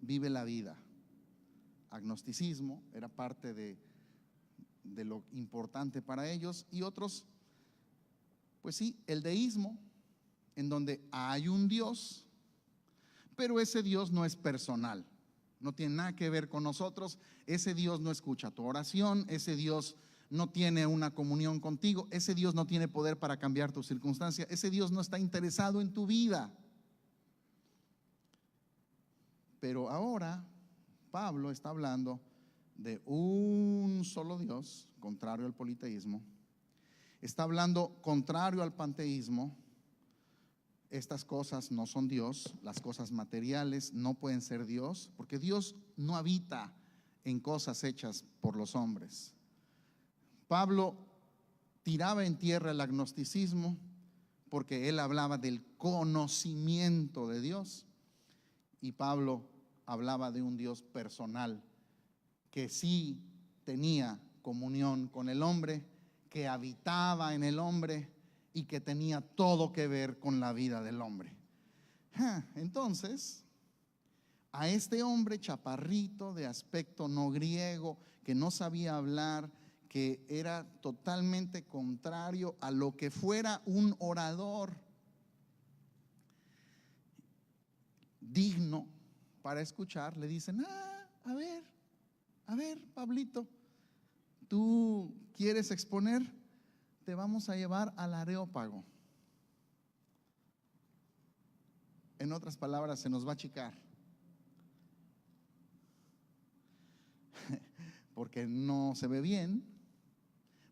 vive la vida. Agnosticismo era parte de lo importante para ellos. Y otros, pues sí, el deísmo, en donde hay un Dios, pero ese Dios no es personal, no tiene nada que ver con nosotros. Ese Dios no escucha tu oración, ese Dios no tiene una comunión contigo, ese Dios no tiene poder para cambiar tu circunstancia, ese Dios no está interesado en tu vida. Pero ahora Pablo está hablando de un solo Dios, contrario al politeísmo. Está hablando contrario al panteísmo. Estas cosas no son Dios, las cosas materiales no pueden ser Dios, porque Dios no habita en cosas hechas por los hombres. Pablo tiraba en tierra el agnosticismo porque él hablaba del conocimiento de Dios, y Pablo hablaba de un Dios personal que sí tenía comunión con el hombre, que habitaba en el hombre y que tenía todo que ver con la vida del hombre. Entonces, a este hombre chaparrito, de aspecto no griego, que no sabía hablar, que era totalmente contrario a lo que fuera un orador digno para escuchar, le dicen: a ver, Pablito, ¿tú quieres exponer? Te vamos a llevar al Areópago. En otras palabras, se nos va a achicar, porque no se ve bien,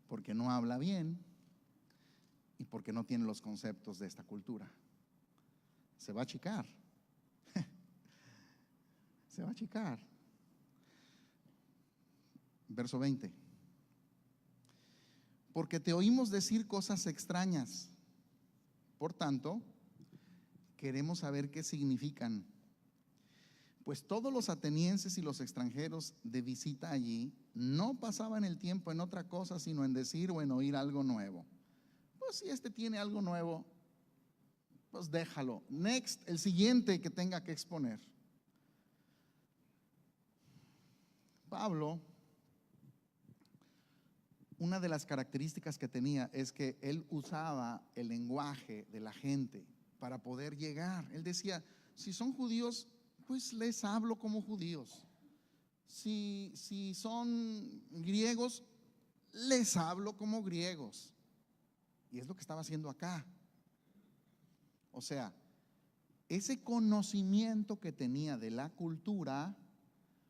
porque no habla bien y porque no tiene los conceptos de esta cultura. Se va a achicar. Se va a achicar. Verso 20. Porque te oímos decir cosas extrañas, por tanto, queremos saber qué significan. Pues todos los atenienses y los extranjeros de visita allí no pasaban el tiempo en otra cosa sino en decir o en oír algo nuevo. Pues si este tiene algo nuevo, pues déjalo. Next, el siguiente que tenga que exponer. Pablo, una de las características que tenía es que él usaba el lenguaje de la gente para poder llegar. Él decía: si son judíos, pues les hablo como judíos. Si son griegos, les hablo como griegos. Y es lo que estaba haciendo acá. O sea, ese conocimiento que tenía de la cultura,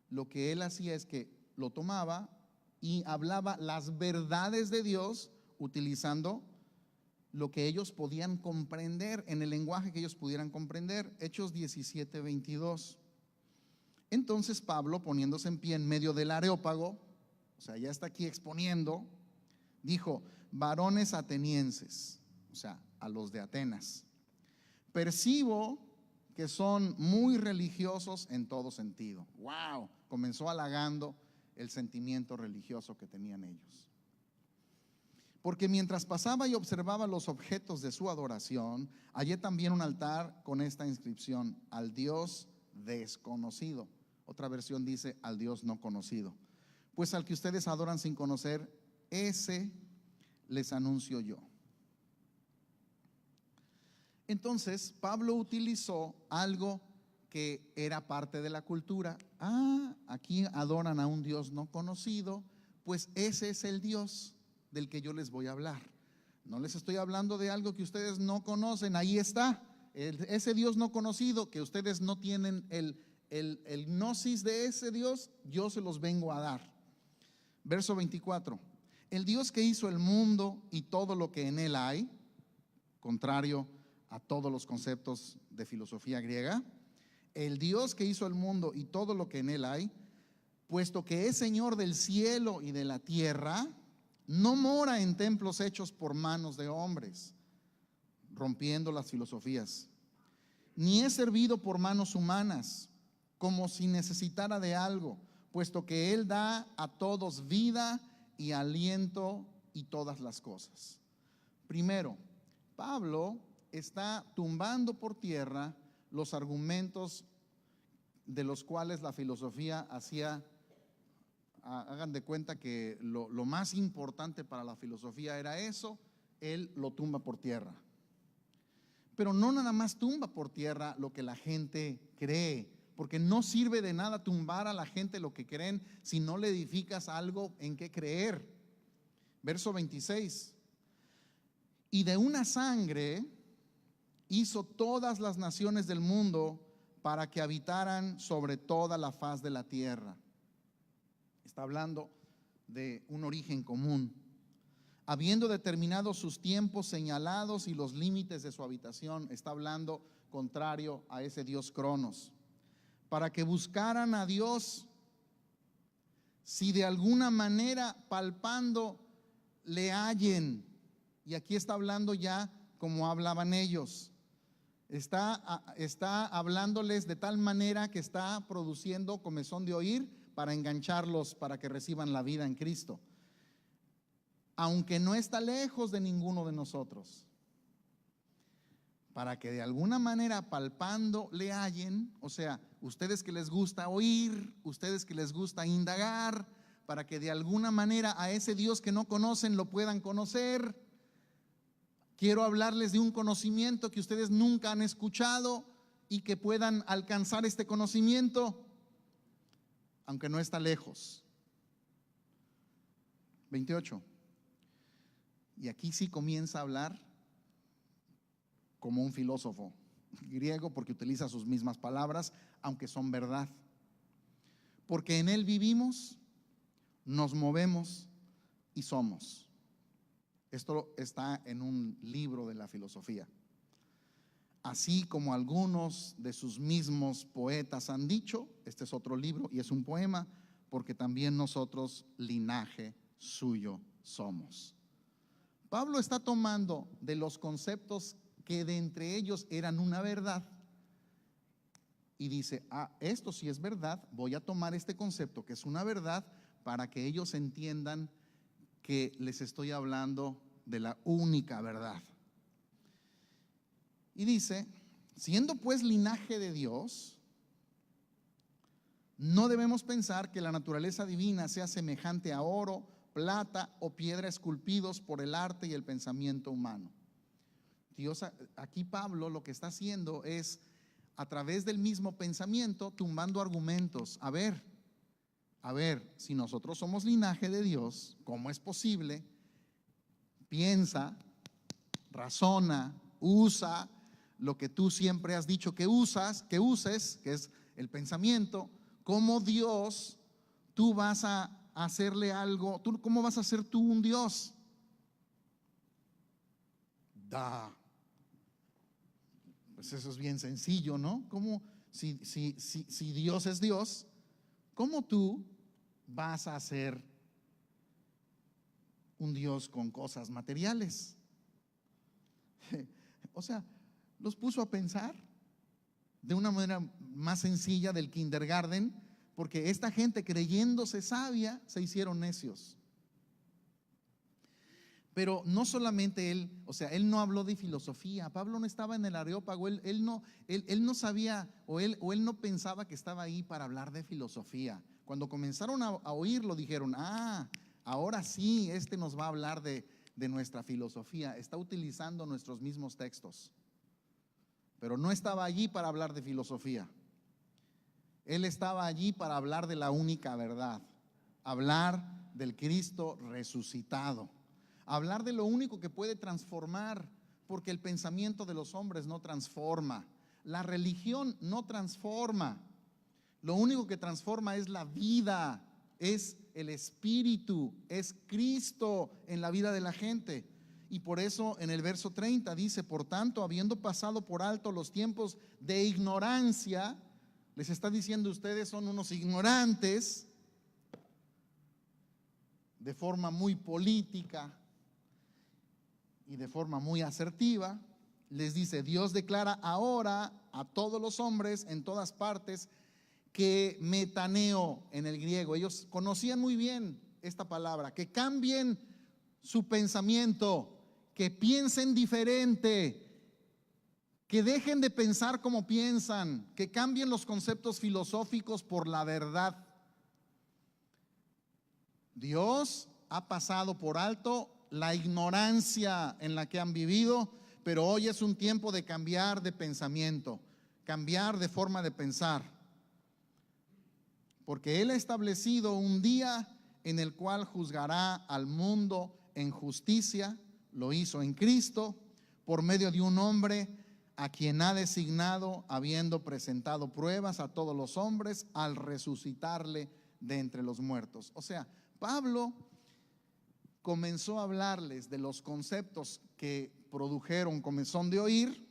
lo que él hacía es que lo tomaba y hablaba las verdades de Dios utilizando lo que ellos podían comprender, en el lenguaje que ellos pudieran comprender. Hechos 17:22. Entonces Pablo, poniéndose en pie en medio del Areópago, o sea, ya está aquí exponiendo, dijo: varones atenienses, o sea, a los de Atenas, percibo que son muy religiosos en todo sentido. Wow, comenzó halagando el sentimiento religioso que tenían ellos. Porque mientras pasaba y observaba los objetos de su adoración, hallé también un altar con esta inscripción: al Dios desconocido. Otra versión dice: al Dios no conocido. Pues al que ustedes adoran sin conocer, ese les anuncio yo. Entonces Pablo utilizó algo que era parte de la cultura. Aquí adoran a un Dios no conocido, pues ese es el Dios del que yo les voy a hablar. No les estoy hablando de algo que ustedes no conocen. Ahí está, ese Dios no conocido, que ustedes no tienen el gnosis de ese Dios, yo se los vengo a dar. Verso 24. El Dios que hizo el mundo y todo lo que en él hay, contrario a todos los conceptos de filosofía griega. El Dios que hizo el mundo y todo lo que en él hay, puesto que es Señor del cielo y de la tierra, no mora en templos hechos por manos de hombres, rompiendo las filosofías, ni es servido por manos humanas, como si necesitara de algo, puesto que Él da a todos vida y aliento y todas las cosas. Primero, Pablo está tumbando por tierra los argumentos de los cuales la filosofía hacía. Hagan de cuenta que lo más importante para la filosofía era eso. Él lo tumba por tierra. Pero no nada más tumba por tierra lo que la gente cree, porque no sirve de nada tumbar a la gente lo que creen si no le edificas algo en qué creer. Verso 26. Y de una sangre hizo todas las naciones del mundo para que habitaran sobre toda la faz de la tierra. Está hablando de un origen común, habiendo determinado sus tiempos señalados y los límites de su habitación. Está hablando contrario a ese Dios Cronos, para que buscaran a Dios, si de alguna manera palpando le hallen. Y aquí está hablando ya como hablaban ellos. Está hablándoles de tal manera que está produciendo comezón de oír para engancharlos, para que reciban la vida en Cristo, aunque no está lejos de ninguno de nosotros, para que de alguna manera palpando le hallen. O sea, ustedes que les gusta oír, ustedes que les gusta indagar, para que de alguna manera a ese Dios que no conocen lo puedan conocer. Quiero hablarles de un conocimiento que ustedes nunca han escuchado y que puedan alcanzar este conocimiento, aunque no está lejos. 28. Y aquí sí comienza a hablar como un filósofo griego, porque utiliza sus mismas palabras, aunque son verdad. Porque en él vivimos, nos movemos y somos. Esto está en un libro de la filosofía. Así como algunos de sus mismos poetas han dicho, este es otro libro y es un poema, porque también nosotros linaje suyo somos. Pablo está tomando de los conceptos que de entre ellos eran una verdad y dice, esto sí es verdad, voy a tomar este concepto que es una verdad para que ellos entiendan que les estoy hablando de la única verdad. Y dice, siendo pues linaje de Dios, no debemos pensar que la naturaleza divina sea semejante a oro, plata o piedra esculpidos por el arte y el pensamiento humano. Dios, aquí Pablo lo que está haciendo es, a través del mismo pensamiento, tumbando argumentos. A ver, si nosotros somos linaje de Dios, ¿cómo es posible? Piensa, razona, usa lo que tú siempre has dicho que uses, que es el pensamiento. ¿Cómo Dios, tú vas a hacerle algo? ¿Cómo vas a ser tú un Dios? Pues eso es bien sencillo, ¿no? ¿Cómo, si Dios es Dios, cómo tú vas a ser un Dios con cosas materiales? O sea, los puso a pensar de una manera más sencilla del kindergarten, porque esta gente, creyéndose sabia, se hicieron necios. Pero no solamente él, o sea, él no habló de filosofía. Pablo no estaba en el Areópago, él no sabía, o él no pensaba que estaba ahí para hablar de filosofía. Cuando comenzaron a oírlo, dijeron, ahora sí, nos va a hablar de nuestra filosofía. Está utilizando nuestros mismos textos. Pero no estaba allí para hablar de filosofía. Él estaba allí para hablar de la única verdad, hablar del Cristo resucitado, hablar de lo único que puede transformar, porque el pensamiento de los hombres no transforma, la religión no transforma. Lo único que transforma es la vida, es el Espíritu, es Cristo en la vida de la gente. Y por eso en el verso 30 dice: por tanto, habiendo pasado por alto los tiempos de ignorancia, les está diciendo, ustedes son unos ignorantes, de forma muy política y de forma muy asertiva. Les dice: Dios declara ahora a todos los hombres en todas partes que metaneo, en el griego, ellos conocían muy bien esta palabra, que cambien su pensamiento, que piensen diferente, que dejen de pensar como piensan, que cambien los conceptos filosóficos por la verdad. Dios ha pasado por alto la ignorancia en la que han vivido, pero hoy es un tiempo de cambiar de pensamiento, cambiar de forma de pensar, porque Él ha establecido un día en el cual juzgará al mundo en justicia. Lo hizo en Cristo por medio de un hombre a quien ha designado, habiendo presentado pruebas a todos los hombres al resucitarle de entre los muertos. O sea, Pablo comenzó a hablarles de los conceptos que produjeron comezón de oír,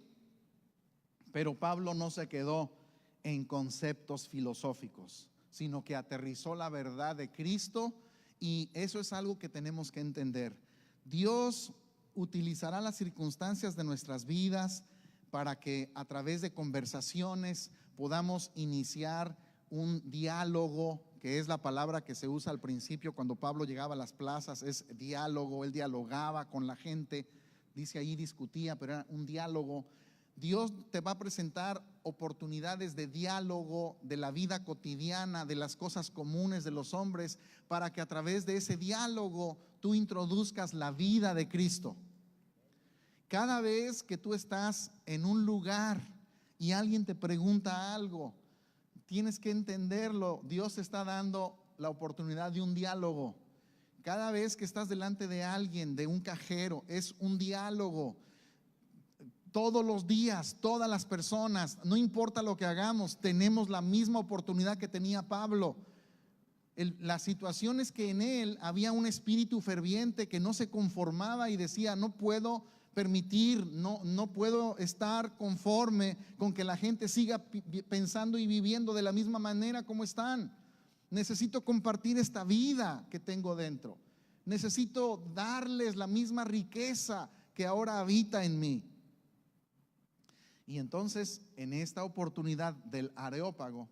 pero Pablo no se quedó en conceptos filosóficos, sino que aterrizó la verdad de Cristo, y eso es algo que tenemos que entender. Dios utilizará las circunstancias de nuestras vidas para que a través de conversaciones podamos iniciar un diálogo, que es la palabra que se usa al principio cuando Pablo llegaba a las plazas, es diálogo. Él dialogaba con la gente, dice ahí discutía, pero era un diálogo. Dios te va a presentar oportunidades de diálogo de la vida cotidiana, de las cosas comunes de los hombres, para que a través de ese diálogo tú introduzcas la vida de Cristo. Cada vez que tú estás en un lugar y alguien te pregunta algo, tienes que entenderlo. Dios te está dando la oportunidad de un diálogo. Cada vez que estás delante de alguien, de un cajero, es un diálogo. Todos los días, todas las personas, no importa lo que hagamos, tenemos la misma oportunidad que tenía Pablo. La situación es que en él había un espíritu ferviente que no se conformaba y decía: no puedo permitir, no puedo estar conforme con que la gente siga pensando y viviendo de la misma manera como están. Necesito compartir esta vida que tengo dentro. Necesito darles la misma riqueza que ahora habita en mí. Y entonces, en esta oportunidad del Areópago,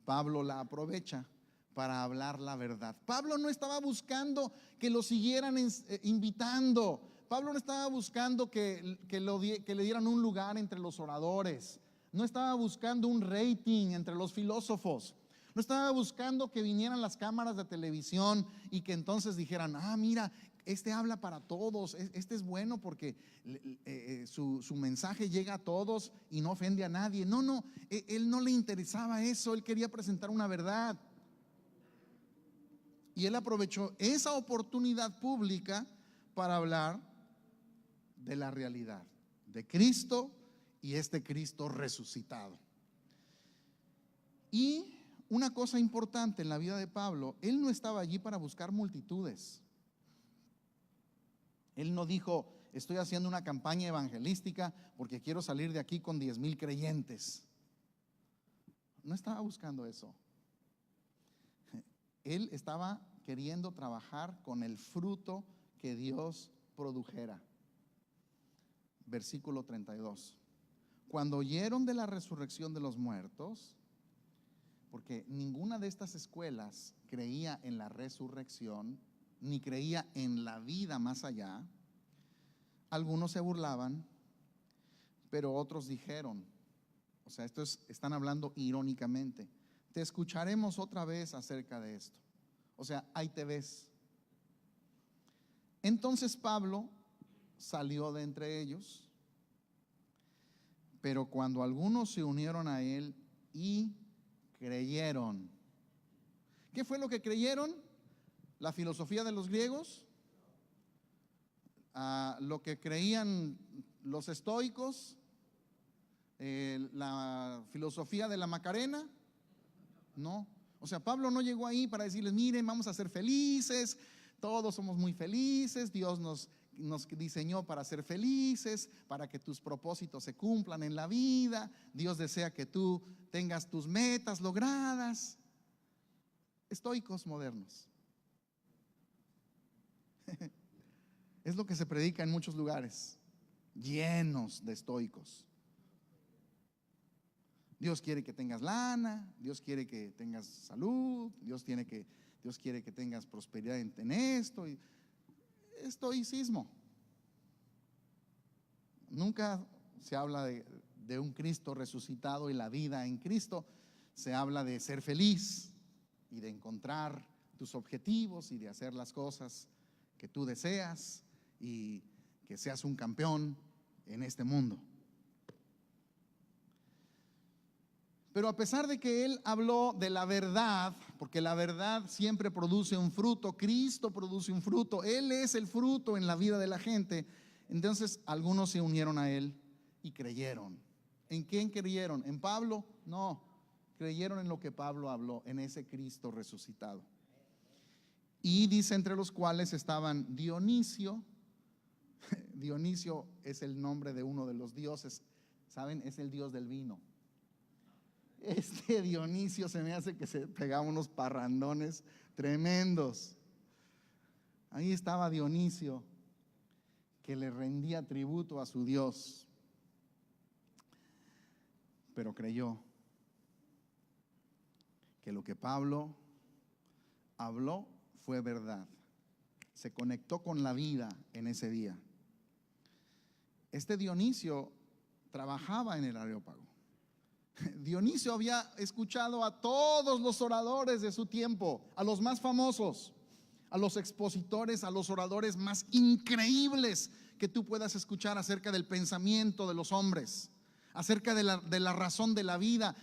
Pablo la aprovecha para hablar la verdad. Pablo no estaba buscando que lo siguieran invitando. Pablo no estaba buscando que le dieran un lugar entre los oradores. No estaba buscando un rating entre los filósofos. No estaba buscando que vinieran las cámaras de televisión y que entonces dijeran: ah, mira, este habla para todos, este es bueno porque su mensaje llega a todos y no ofende a nadie. No, él no le interesaba eso. Él quería presentar una verdad. Y él aprovechó esa oportunidad pública para hablar de la realidad de Cristo y este Cristo resucitado. Y una cosa importante en la vida de Pablo: él no estaba allí para buscar multitudes. Él no dijo: estoy haciendo una campaña evangelística porque quiero salir de aquí con 10,000 creyentes. No estaba buscando eso. Él estaba queriendo trabajar con el fruto que Dios produjera. Versículo 32. Cuando oyeron de la resurrección de los muertos, porque ninguna de estas escuelas creía en la resurrección, ni creía en la vida más allá. Algunos se burlaban, pero otros dijeron, o sea, están hablando irónicamente: te escucharemos otra vez acerca de esto. O sea, ahí te ves. Entonces Pablo salió de entre ellos, pero cuando algunos se unieron a él y creyeron. ¿Qué fue lo que creyeron? ¿La filosofía de los griegos? ¿Lo que creían los estoicos? ¿La filosofía de la Macarena? No. O sea, Pablo no llegó ahí para decirles: miren, vamos a ser felices, todos somos muy felices, Dios nos nos diseñó para ser felices, para que tus propósitos se cumplan en la vida. Dios desea que tú tengas tus metas logradas. Estoicos modernos. Es lo que se predica en muchos lugares, llenos de estoicos. Dios quiere que tengas lana, Dios quiere que tengas salud, Dios quiere que tengas prosperidad en esto. Estoicismo. Nunca se habla de un Cristo resucitado y la vida en Cristo. Se habla de ser feliz y de encontrar tus objetivos y de hacer las cosas que tú deseas y que seas un campeón en este mundo. Pero a pesar de que él habló de la verdad, porque la verdad siempre produce un fruto, Cristo produce un fruto, Él es el fruto en la vida de la gente, entonces algunos se unieron a él y creyeron. ¿En quién creyeron? ¿En Pablo? No, creyeron en lo que Pablo habló, en ese Cristo resucitado. Y dice entre los cuales estaban Dionisio. Dionisio es el nombre de uno de los dioses, ¿saben? Es el dios del vino. Este Dionisio se me hace que se pegaba unos parrandones tremendos. Ahí estaba Dionisio, que le rendía tributo a su Dios, pero creyó que lo que Pablo habló fue verdad. Se conectó con la vida en ese día. Este Dionisio trabajaba en el Areópago. Dionisio había escuchado a todos los oradores de su tiempo, a los más famosos, a los expositores, a los oradores más increíbles que tú puedas escuchar acerca del pensamiento de los hombres, acerca de la razón de la vida.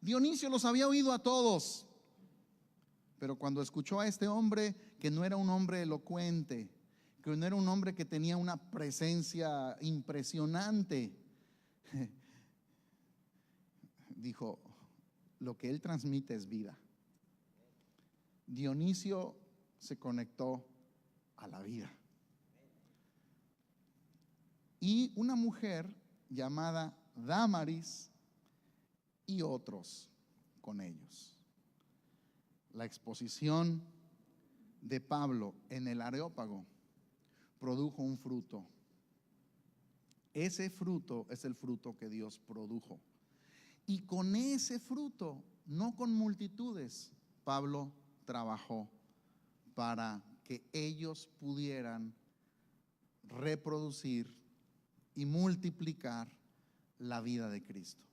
Dionisio los había oído a todos, pero cuando escuchó a este hombre, que no era un hombre elocuente, que no era un hombre que tenía una presencia impresionante, dijo: lo que él transmite es vida. Dionisio se conectó a la vida. Y una mujer llamada Dámaris y otros con ellos. La exposición de Pablo en el Areópago produjo un fruto. Ese fruto es el fruto que Dios produjo. Y con ese fruto, no con multitudes, Pablo trabajó para que ellos pudieran reproducir y multiplicar la vida de Cristo.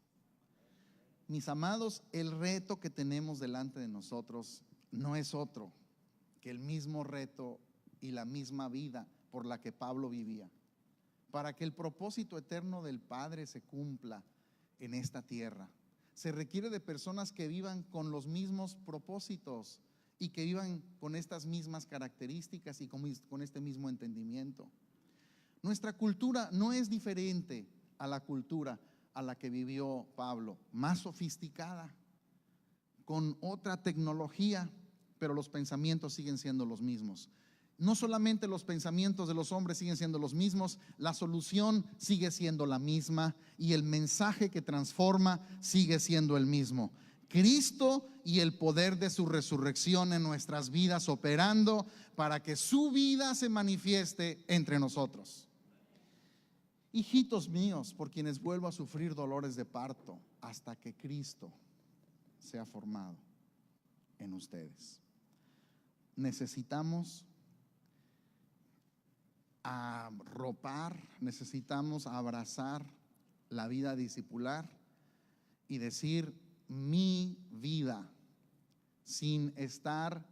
Mis amados, el reto que tenemos delante de nosotros no es otro que el mismo reto y la misma vida por la que Pablo vivía. Para que el propósito eterno del Padre se cumpla en esta tierra, se requiere de personas que vivan con los mismos propósitos y que vivan con estas mismas características y con este mismo entendimiento. Nuestra cultura no es diferente a la cultura a la que vivió Pablo, más sofisticada, con otra tecnología, pero los pensamientos siguen siendo los mismos. No solamente los pensamientos de los hombres siguen siendo los mismos, la solución sigue siendo la misma y el mensaje que transforma sigue siendo el mismo. Cristo y el poder de su resurrección en nuestras vidas operando para que su vida se manifieste entre nosotros. Hijitos míos, por quienes vuelvo a sufrir dolores de parto hasta que Cristo sea formado en ustedes. Necesitamos arropar, necesitamos abrazar la vida discipular y decir: mi vida, sin estar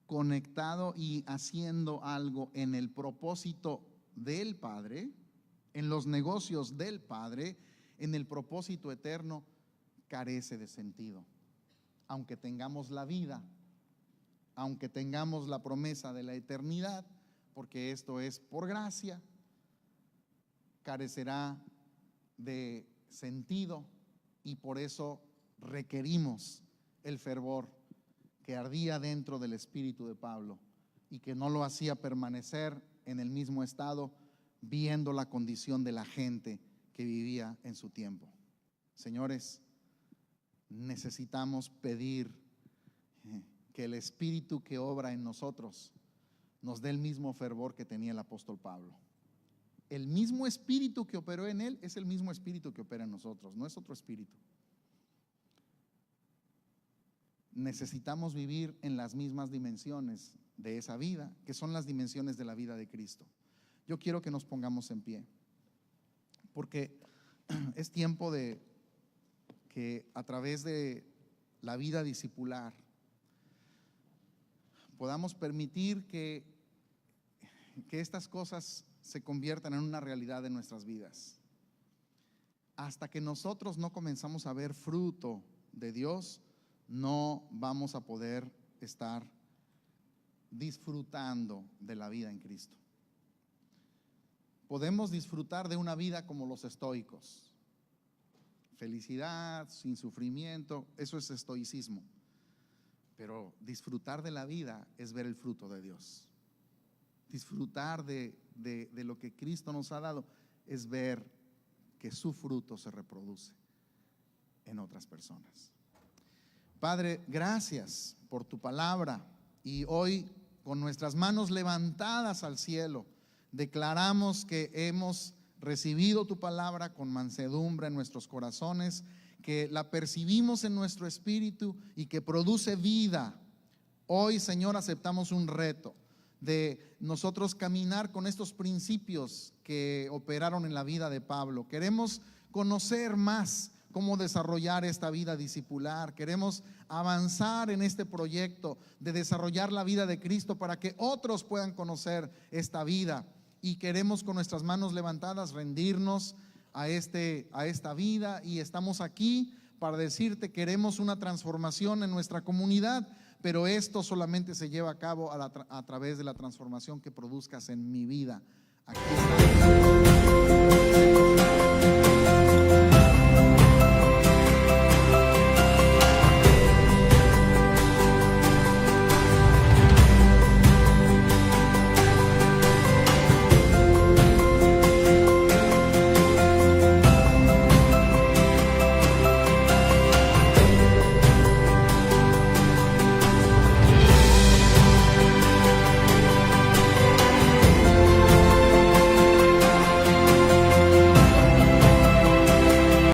conectado y haciendo algo en el propósito del Padre, en los negocios del Padre, en el propósito eterno, carece de sentido. Aunque tengamos la vida, aunque tengamos la promesa de la eternidad, porque esto es por gracia, carecerá de sentido y por eso requerimos el fervor que ardía dentro del espíritu de Pablo y que no lo hacía permanecer en el mismo estado, viendo la condición de la gente que vivía en su tiempo. Señores, necesitamos pedir que el Espíritu que obra en nosotros nos dé el mismo fervor que tenía el apóstol Pablo. El mismo Espíritu que operó en él es el mismo Espíritu que opera en nosotros, no es otro espíritu. Necesitamos vivir en las mismas dimensiones de esa vida, que son las dimensiones de la vida de Cristo. Yo quiero que nos pongamos en pie, porque es tiempo de que a través de la vida discipular podamos permitir que estas cosas se conviertan en una realidad de nuestras vidas. Hasta que nosotros no comenzamos a ver fruto de Dios, no vamos a poder estar disfrutando de la vida en Cristo. Podemos disfrutar de una vida como los estoicos: felicidad, sin sufrimiento, eso es estoicismo. Pero disfrutar de la vida es ver el fruto de Dios. Disfrutar de lo que Cristo nos ha dado es ver que su fruto se reproduce en otras personas. Padre, gracias por tu palabra, y hoy con nuestras manos levantadas al cielo declaramos que hemos recibido tu palabra con mansedumbre en nuestros corazones, que la percibimos en nuestro espíritu y que produce vida. Hoy, Señor, aceptamos un reto de nosotros caminar con estos principios que operaron en la vida de Pablo. Queremos conocer más cómo desarrollar esta vida discipular. Queremos avanzar en este proyecto de desarrollar la vida de Cristo para que otros puedan conocer esta vida. Y queremos con nuestras manos levantadas rendirnos a esta vida, y estamos aquí para decirte: queremos una transformación en nuestra comunidad, pero esto solamente se lleva a cabo a través de la transformación que produzcas en mi vida. Aquí estamos.